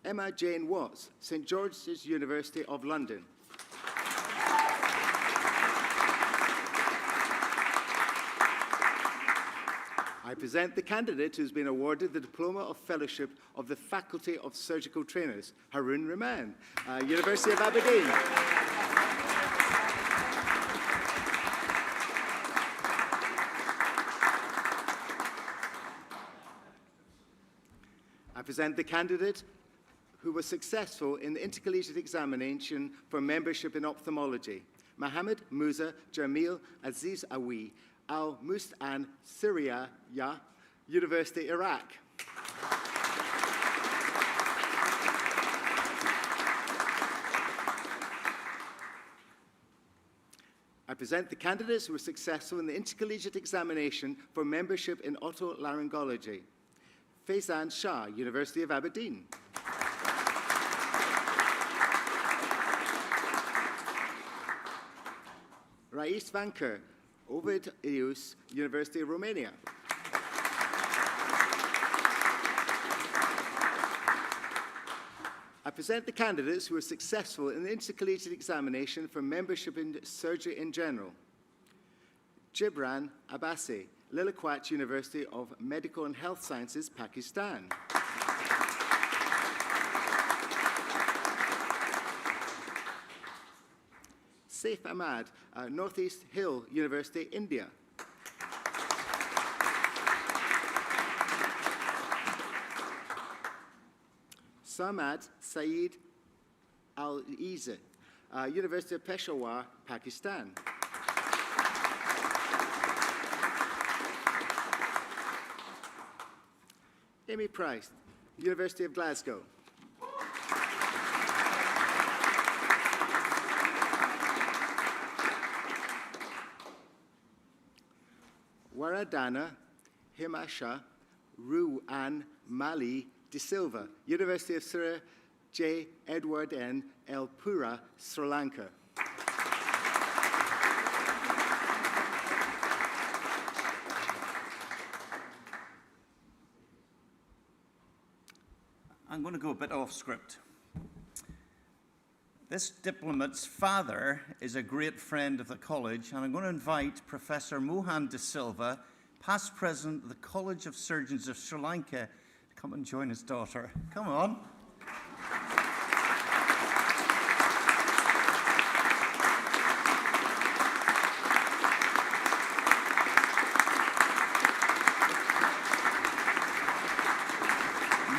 Emma Jane Watts, St. George's University of London. I present the candidate who's been awarded the Diploma of Fellowship of the Faculty of Surgical Trainers, Harun Rehman, University of Aberdeen. I present the candidate who was successful in the intercollegiate examination for membership in ophthalmology, Mohammed Musa Jamil Aziz Awi, Al-Mustan, Syria, University, Iraq. I present the candidates who were successful in the intercollegiate examination for membership in otolaryngology, Faizan Shah, University of Aberdeen. Rais Vanker, Ovid Ius, University of Romania. I present the candidates who were successful in the intercollegiate examination for membership in surgery in general. Gibran Abbasi, Liliquat University of Medical and Health Sciences, Pakistan. Saif Ahmad, Northeast Hill University, India. Samad Saeed Al-Izzat, University of Peshawar, Pakistan. Amy Price, University of Glasgow. Aradana Himasha Ruan Mali de Silva, University of Surrey J. Edward N. El Pura, Sri Lanka. I'm going to go a bit off script. This diplomat's father is a great friend of the college, and I'm going to invite Professor Mohan De Silva, past president of the College of Surgeons of Sri Lanka, to come and join his daughter. Come on.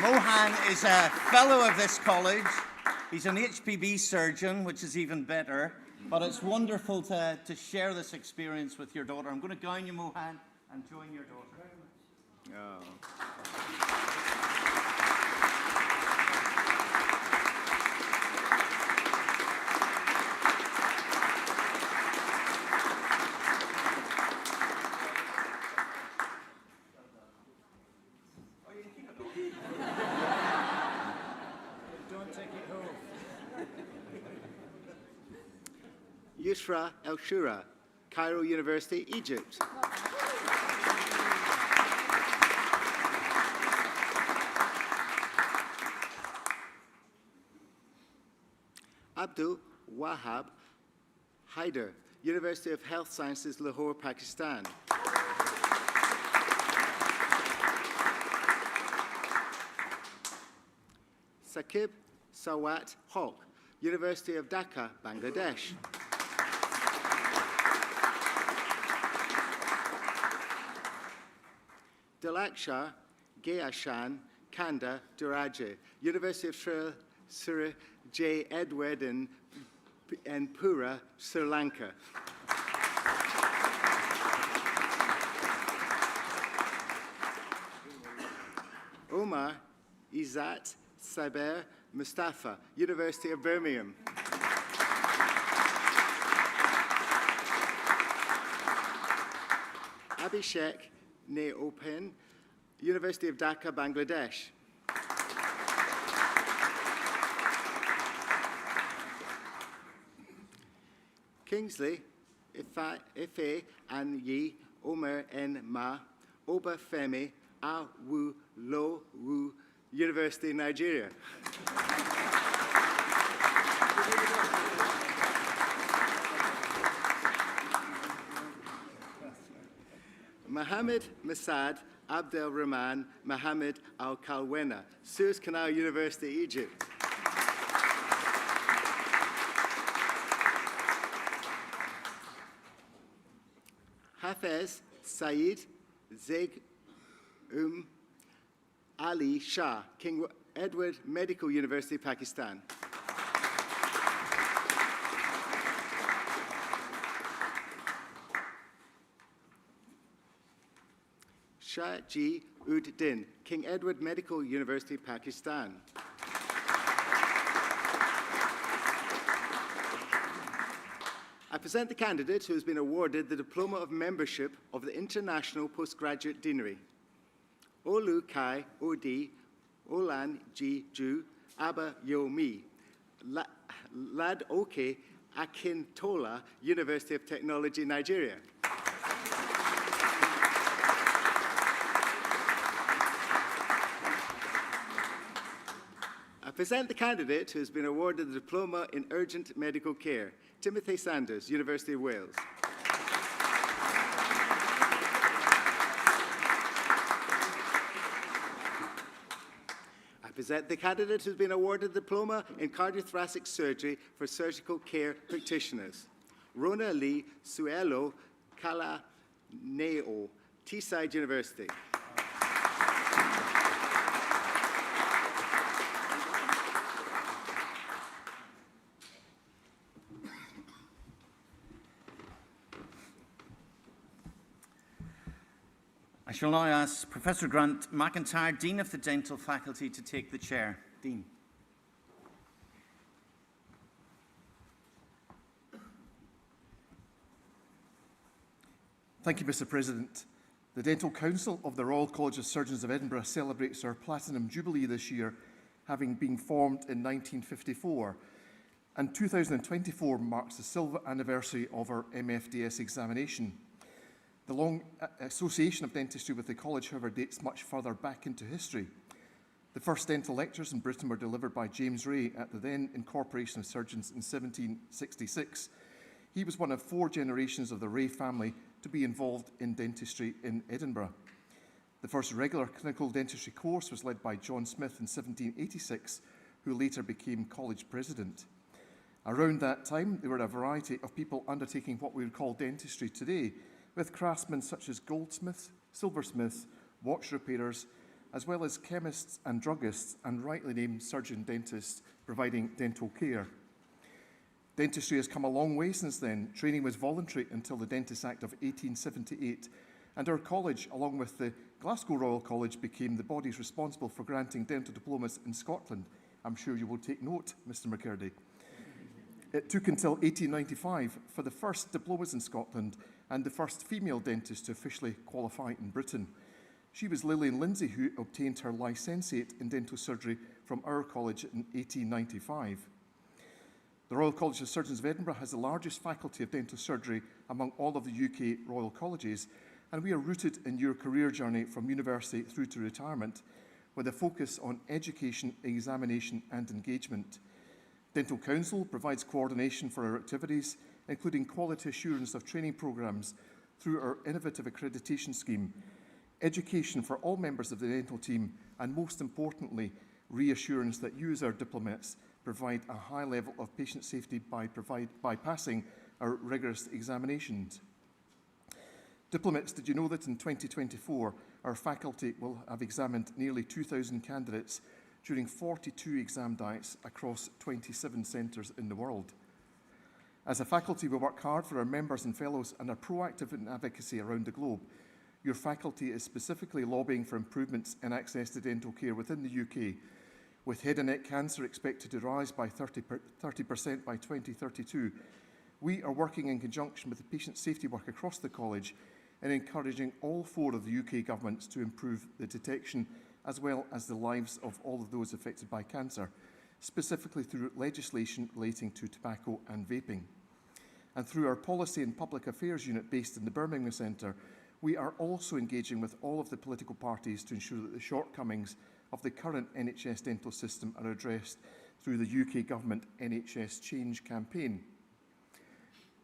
Mohan is a fellow of this college. He's an HPB surgeon, which is even better. But it's wonderful to share this experience with your daughter. I'm going to gown you, Mohan, and join your daughter. Oh. Yusra El Shura, Cairo University, Egypt. Abdul Wahab Haider, University of Health Sciences, Lahore, Pakistan. Sakib Sawat Haq, University of Dhaka, Bangladesh. Dilakshar Gayashan Kanda Duraje, University of Surrey J. Edward and Pura, Sri Lanka. Omar Izzat Saber Mustafa, University of Birmingham. Abhishek Neopen, University of Dhaka, Bangladesh. Kingsley Ife Anyi Omer N Ma Oba Femi Awu Lo Wu, University of Nigeria. Mohammed Masad Abdel Rahman Mohammed Al Kalwena, Suez Canal University, Egypt. Hafez Saeed Zeg Ali Shah, King Edward Medical University, Pakistan. Shah Ji Ud Din, King Edward Medical University, Pakistan. I present the candidate who has been awarded the Diploma of Membership of the International Postgraduate Deanery. Olu Kai Odi Olan Ji Ju Abba Yomi, Lad Oke Akintola, University of Technology, Nigeria. I present the candidate who has been awarded the Diploma in Urgent Medical Care, Timothy Sanders, University of Wales. I present the candidate who has been awarded the Diploma in Cardiothoracic Surgery for Surgical Care Practitioners, Rona Lee Suelo Kala Neo, Teesside University. I shall now ask Professor Grant McIntyre, Dean of the Dental Faculty, to take the chair. Dean. Thank you, Mr. President. The Dental Council of the Royal College of Surgeons of Edinburgh celebrates our Platinum Jubilee this year, having been formed in 1954. And 2024 marks the silver anniversary of our MFDS examination. The long association of dentistry with the college, however, dates much further back into history. The first dental lectures in Britain were delivered by James Ray at the then Incorporation of Surgeons in 1766. He was one of 4 generations of the Ray family to be involved in dentistry in Edinburgh. The first regular clinical dentistry course was led by John Smith in 1786, who later became college president. Around that time, there were a variety of people undertaking what we would call dentistry today, with craftsmen such as goldsmiths, silversmiths, watch repairers, as well as chemists and druggists, and rightly named surgeon-dentists providing dental care. Dentistry has come a long way since then. Training was voluntary until the Dentists Act of 1878, and our college, along with the Glasgow Royal College, became the bodies responsible for granting dental diplomas in Scotland. I'm sure you will take note, Mr McCurdy. It took until 1895 for the first diplomas in Scotland and the first female dentist to officially qualify in Britain. She was Lillian Lindsay, who obtained her licentiate in dental surgery from our college in 1895. The Royal College of Surgeons of Edinburgh has the largest faculty of dental surgery among all of the UK Royal Colleges, and we are rooted in your career journey from university through to retirement, with a focus on education, examination and engagement. Dental Council provides coordination for our activities, including quality assurance of training programmes through our innovative accreditation scheme, education for all members of the dental team, and most importantly, reassurance that you as our diplomats provide a high level of patient safety by passing our rigorous examinations. Diplomats, did you know that in 2024, our faculty will have examined nearly 2,000 candidates during 42 exam diets across 27 centres in the world? As a faculty, we work hard for our members and fellows and are proactive in advocacy around the globe. Your faculty is specifically lobbying for improvements in access to dental care within the UK, with head and neck cancer expected to rise by 30% by 2032. We are working in conjunction with the patient safety work across the college and encouraging all 4 of the UK governments to improve the detection as well as the lives of all of those affected by cancer, specifically through legislation relating to tobacco and vaping. And through our Policy and Public Affairs unit based in the Birmingham Centre, we are also engaging with all of the political parties to ensure that the shortcomings of the current NHS dental system are addressed through the UK Government NHS Change campaign.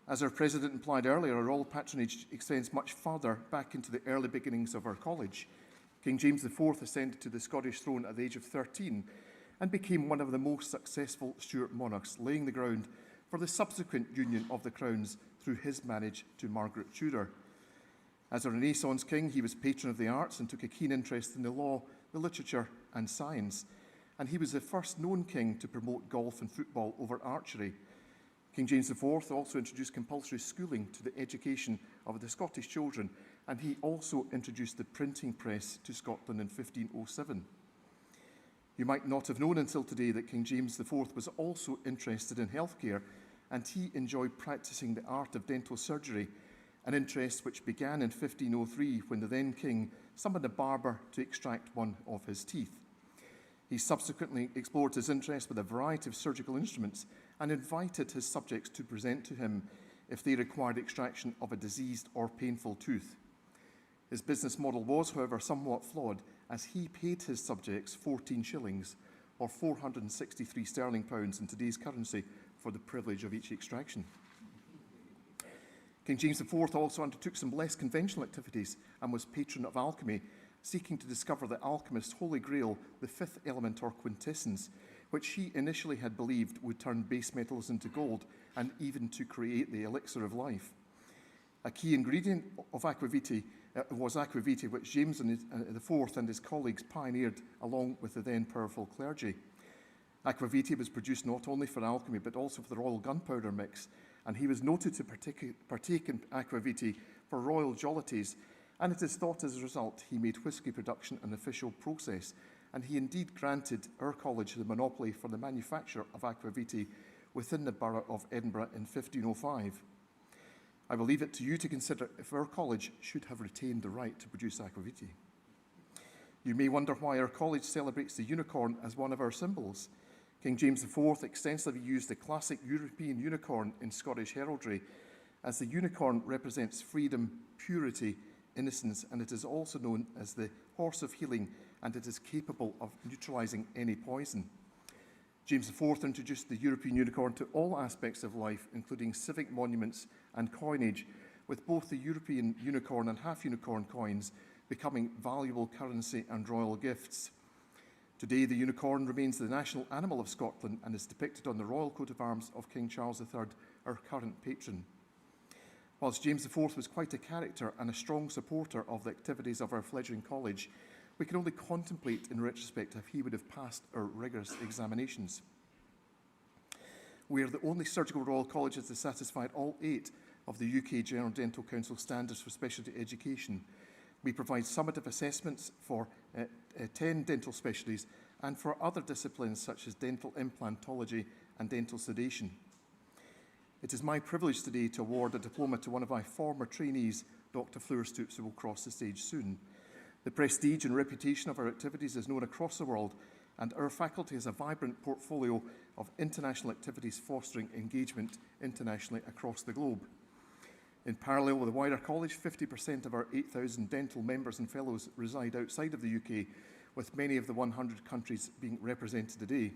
As our President implied earlier, our royal patronage extends much further back into the early beginnings of our college. King James IV ascended to the Scottish throne at the age of 13 and became one of the most successful Stuart monarchs, laying the ground for the subsequent union of the crowns through his marriage to Margaret Tudor. As a Renaissance king, he was patron of the arts and took a keen interest in the law, the literature and science, and he was the first known king to promote golf and football over archery. King James IV also introduced compulsory schooling to the education of the Scottish children, and he also introduced the printing press to Scotland in 1507. You might not have known until today that King James IV was also interested in healthcare, and he enjoyed practicing the art of dental surgery, an interest which began in 1503 when the then king summoned a barber to extract one of his teeth. He subsequently explored his interest with a variety of surgical instruments and invited his subjects to present to him if they required extraction of a diseased or painful tooth. His business model was, however, somewhat flawed, as he paid his subjects 14 shillings, or 463 sterling pounds in today's currency, for the privilege of each extraction. King James IV also undertook some less conventional activities and was patron of alchemy, seeking to discover the alchemist's holy grail, the fifth element or quintessence, which he initially had believed would turn base metals into gold and even to create the elixir of life. A key ingredient of aquavitae was aquavitae, which James IV and his colleagues pioneered along with the then powerful clergy. Aquavitae was produced not only for alchemy but also for the royal gunpowder mix, and he was noted to partake in aquavitae for royal jollities, and it is thought as a result he made whisky production an official process, and he indeed granted our college the monopoly for the manufacture of aquavitae within the borough of Edinburgh in 1505. I will leave it to you to consider if our college should have retained the right to produce aquavitae. You may wonder why our college celebrates the unicorn as one of our symbols. King James IV extensively used the classic European unicorn in Scottish heraldry, as the unicorn represents freedom, purity, innocence, and it is also known as the horse of healing, and it is capable of neutralising any poison. James IV introduced the European unicorn to all aspects of life, including civic monuments and coinage, with both the European unicorn and half-unicorn coins becoming valuable currency and royal gifts. Today, the unicorn remains the national animal of Scotland and is depicted on the royal coat of arms of King Charles III, our current patron. Whilst James IV was quite a character and a strong supporter of the activities of our fledgling college, we can only contemplate in retrospect if he would have passed our rigorous examinations. We are the only surgical royal college that has satisfied all 8 of the UK General Dental Council standards for specialty education. We provide summative assessments for 10 dental specialties and for other disciplines such as dental implantology and dental sedation. It is my privilege today to award a diploma to one of my former trainees, Dr. Fleur Stoops, who will cross the stage soon. The prestige and reputation of our activities is known across the world, and our faculty has a vibrant portfolio of international activities fostering engagement internationally across the globe. In parallel with the wider college, 50% of our 8,000 dental members and fellows reside outside of the UK, with many of the 100 countries being represented today.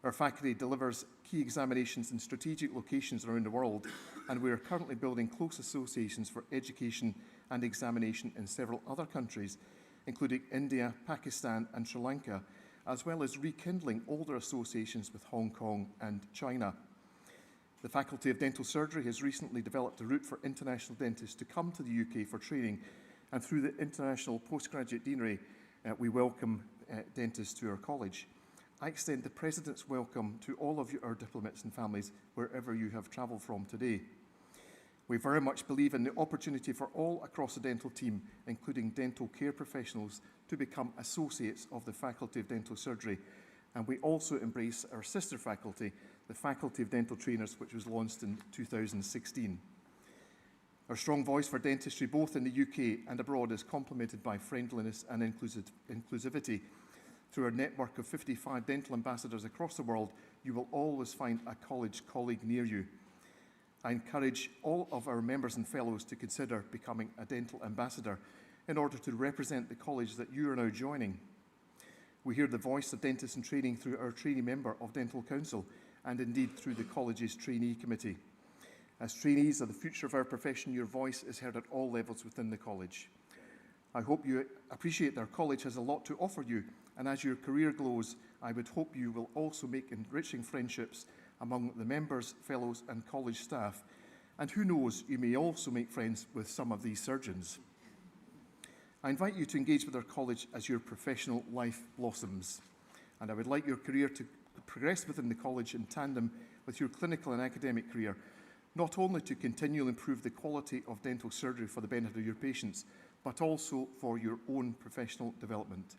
Our faculty delivers key examinations in strategic locations around the world, and we are currently building close associations for education and examination in several other countries, including India, Pakistan and Sri Lanka, as well as rekindling older associations with Hong Kong and China. The Faculty of Dental Surgery has recently developed a route for international dentists to come to the UK for training, and through the International Postgraduate Deanery, we welcome dentists to our college. I extend the President's welcome to all of you, our diplomats and families, wherever you have travelled from today. We very much believe in the opportunity for all across the dental team, including dental care professionals, to become associates of the Faculty of Dental Surgery, and we also embrace our sister faculty, the Faculty of Dental Trainers, which was launched in 2016. Our strong voice for dentistry, both in the UK and abroad, is complemented by friendliness and inclusivity. Through our network of 55 dental ambassadors across the world, you will always find a college colleague near you. I encourage all of our members and fellows to consider becoming a dental ambassador in order to represent the college that you are now joining. We hear the voice of dentists in training through our trainee member of Dental Council, and indeed through the college's trainee committee. As trainees of the future of our profession, your voice is heard at all levels within the college. I hope you appreciate that our college has a lot to offer you, and as your career glows, I would hope you will also make enriching friendships among the members, fellows and college staff. And who knows, you may also make friends with some of these surgeons. I invite you to engage with our college as your professional life blossoms. And I would like your career to progress within the college in tandem with your clinical and academic career, not only to continually improve the quality of dental surgery for the benefit of your patients, but also for your own professional development.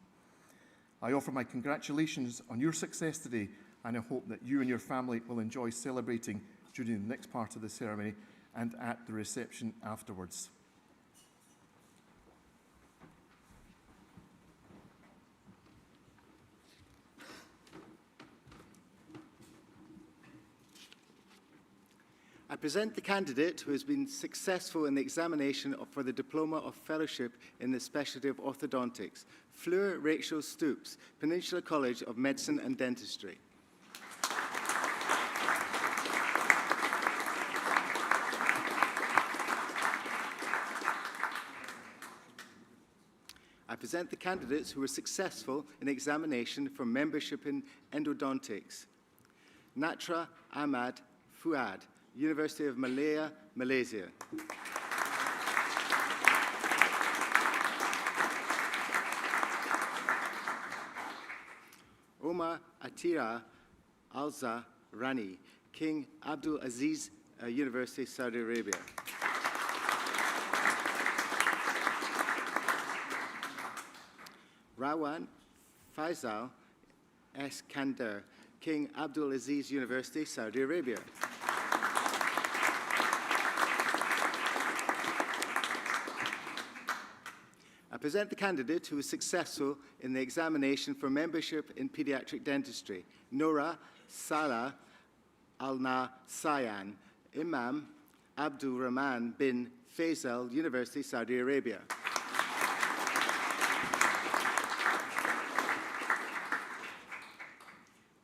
I offer my congratulations on your success today, and I hope that you and your family will enjoy celebrating during the next part of the ceremony and at the reception afterwards. I present the candidate who has been successful in the examination for the Diploma of Fellowship in the Specialty of Orthodontics, Fleur Rachel Stoops, Peninsula College of Medicine and Dentistry. I present the candidates who were successful in examination for membership in endodontics, Natra Ahmad Fuad, University of Malaya, Malaysia. Omar Atira Alza Rani, King Abdul Aziz University, Saudi Arabia. Rawan Faisal S. Kandar, King Abdul Aziz University, Saudi Arabia. present the candidate who was successful in the examination for membership in pediatric dentistry, Nora Salah Al-Nasayan, Imam Abdul Rahman bin Faisal, University, Saudi Arabia.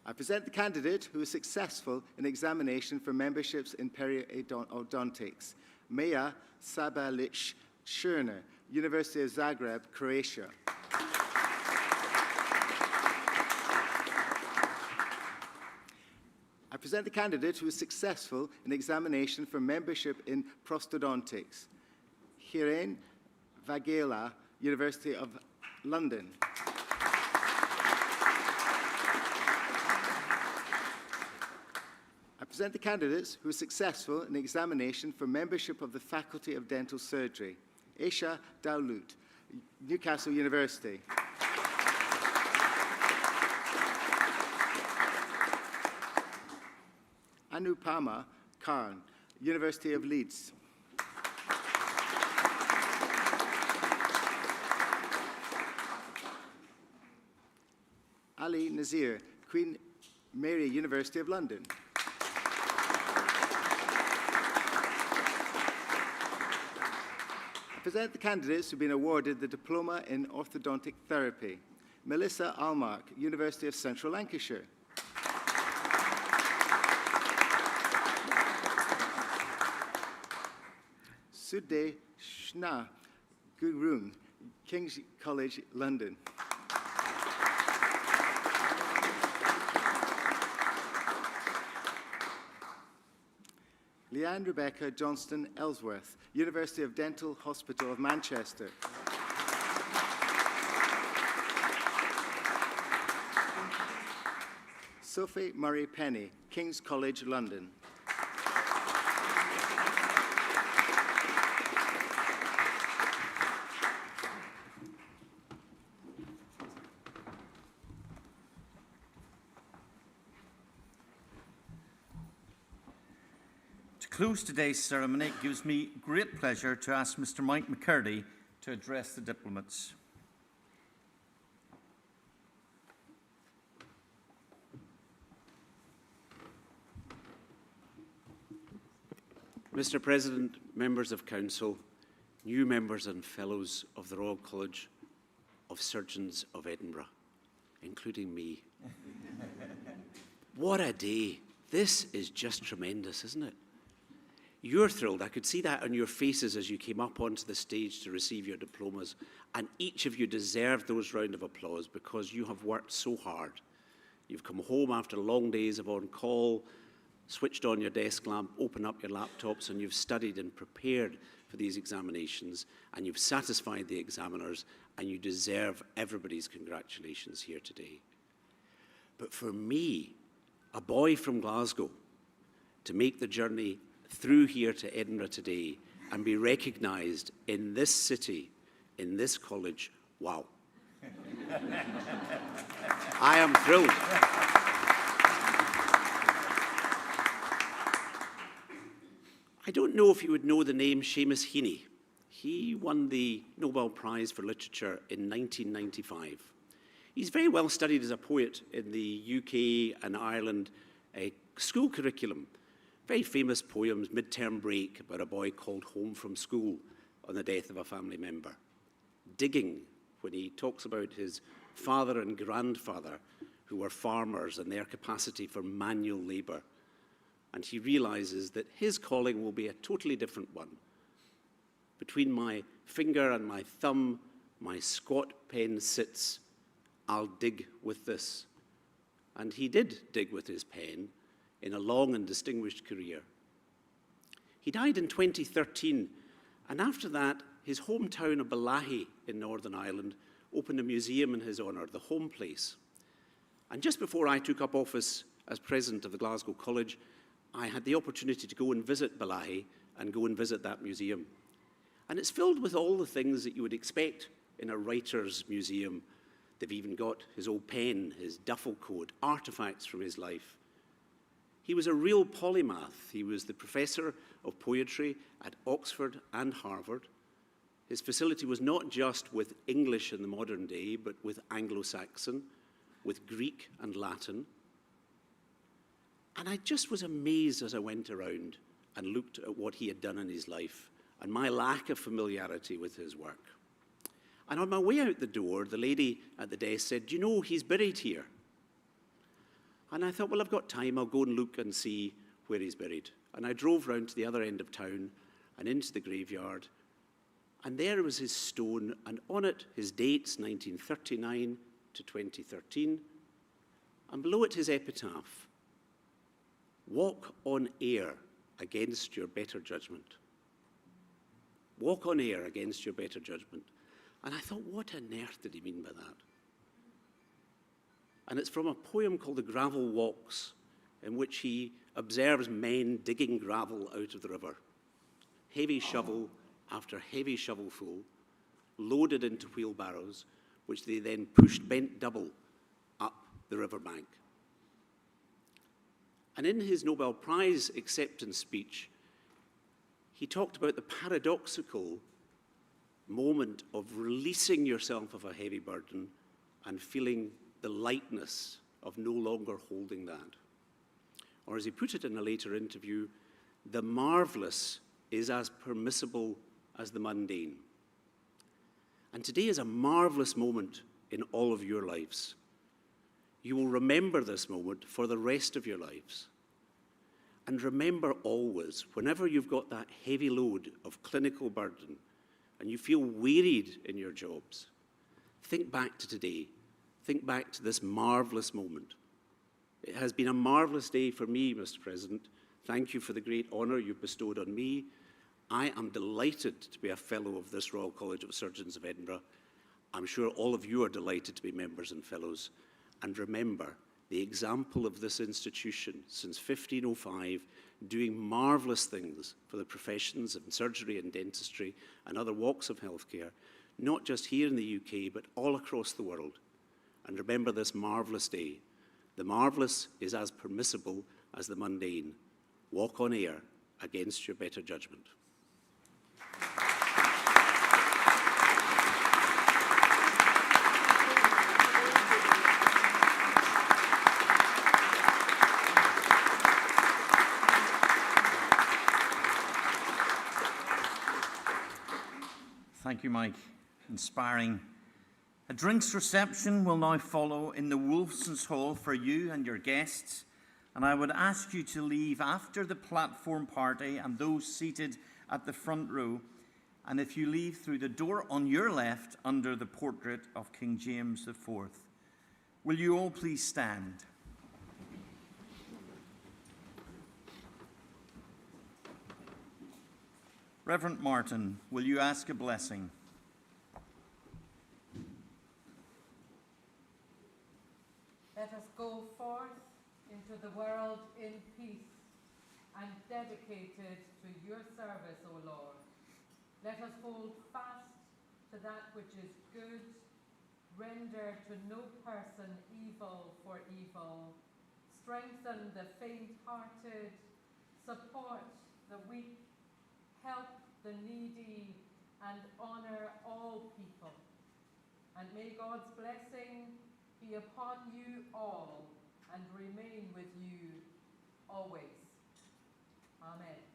I present the candidate who was successful in examination for memberships in periodontics, Meja Sabalic Schurner, University of Zagreb, Croatia. I present the candidate who was successful in examination for membership in prosthodontics, Hiren Vagela, University of London. I present the candidates who were successful in examination for membership of the Faculty of Dental Surgery, Aisha Dowlut, Newcastle University. Anupama Khan, University of Leeds. Ali Nazir, Queen Mary, University of London. I present the candidates who have been awarded the Diploma in Orthodontic Therapy. Melissa Almark, University of Central Lancashire. Sudhe Shna Gurung, King's College, London. Leanne Rebecca Johnston Ellsworth, University of Dental Hospital of Manchester. Sophie Murray Penny, King's College, London. To close today's ceremony, it gives me great pleasure to ask Mr. Mike McCurdy to address the diplomats. Mr. President, members of Council, new members and fellows of the Royal College of Surgeons of Edinburgh, including me. What a day. This is just tremendous, isn't it? You're thrilled. I could see that on your faces as you came up onto the stage to receive your diplomas, and each of you deserved those round of applause because you have worked so hard. You've come home after long days of on-call, switched on your desk lamp, opened up your laptops, and you've studied and prepared for these examinations, and you've satisfied the examiners, and you deserve everybody's congratulations here today. But for me, a boy from Glasgow, to make the journey through here to Edinburgh today and be recognised in this city, in this college, wow. I am thrilled. I don't know if you would know the name Seamus Heaney. He won the Nobel Prize for Literature in 1995. He's very well studied as a poet in the UK and Ireland school curriculum. Very famous poems, Midterm Break, about a boy called home from school on the death of a family member. Digging, when he talks about his father and grandfather who were farmers and their capacity for manual labour. And he realises that his calling will be a totally different one. Between my finger and my thumb, my squat pen sits. I'll dig with this. And he did dig with his pen in a long and distinguished career. He died in 2013, and after that, his hometown of Balahi in Northern Ireland opened a museum in his honour, the Home Place. And just before I took up office as president of the Glasgow College, I had the opportunity to go and visit Balahi and go and visit that museum. And it's filled with all the things that you would expect in a writer's museum. They've even got his old pen, his duffel coat, artefacts from his life. He was a real polymath. He was the professor of poetry at Oxford and Harvard. His facility was not just with English in the modern day, but with Anglo-Saxon, with Greek and Latin. And I just was amazed as I went around and looked at what he had done in his life and my lack of familiarity with his work. And on my way out the door, the lady at the desk said, "Do you know, he's buried here?" And I thought, well, I've got time, I'll go and look and see where he's buried. And I drove round to the other end of town and into the graveyard, and there was his stone, and on it his dates, 1939 to 2013, and below it his epitaph, "Walk on air against your better judgment." Walk on air against your better judgment. And I thought, what on earth did he mean by that? And it's from a poem called The Gravel Walks, in which he observes men digging gravel out of the river. Heavy shovel after heavy shovelful, loaded into wheelbarrows, which they then pushed bent double up the riverbank. And in his Nobel Prize acceptance speech, he talked about the paradoxical moment of releasing yourself of a heavy burden and feeling the lightness of no longer holding that. Or as he put it in a later interview, the marvelous is as permissible as the mundane. And today is a marvelous moment in all of your lives. You will remember this moment for the rest of your lives. And remember always, whenever you've got that heavy load of clinical burden and you feel wearied in your jobs, think back to today. Think back to this marvelous moment. It has been a marvelous day for me, Mr. President. Thank you for the great honour you've bestowed on me. I am delighted to be a Fellow of this Royal College of Surgeons of Edinburgh. I'm sure all of you are delighted to be members and fellows. And remember, the example of this institution since 1505, doing marvellous things for the professions of surgery and dentistry and other walks of healthcare, not just here in the UK, but all across the world. And remember this marvellous day. The marvellous is as permissible as the mundane. Walk on air against your better judgment. Thank you, Mike. Inspiring. A drinks reception will now follow in the Wolfson's Hall for you and your guests, and I would ask you to leave after the platform party and those seated at the front row, and if you leave through the door on your left under the portrait of King James IV. Will you all please stand? Reverend Martin, will you ask a blessing? Let us go forth into the world in peace and dedicated to your service, O Lord. Let us hold fast to that which is good, render to no person evil for evil, strengthen the faint-hearted, support the weak, help the needy, and honor all people. And may God's blessing be upon you all and remain with you always. Amen.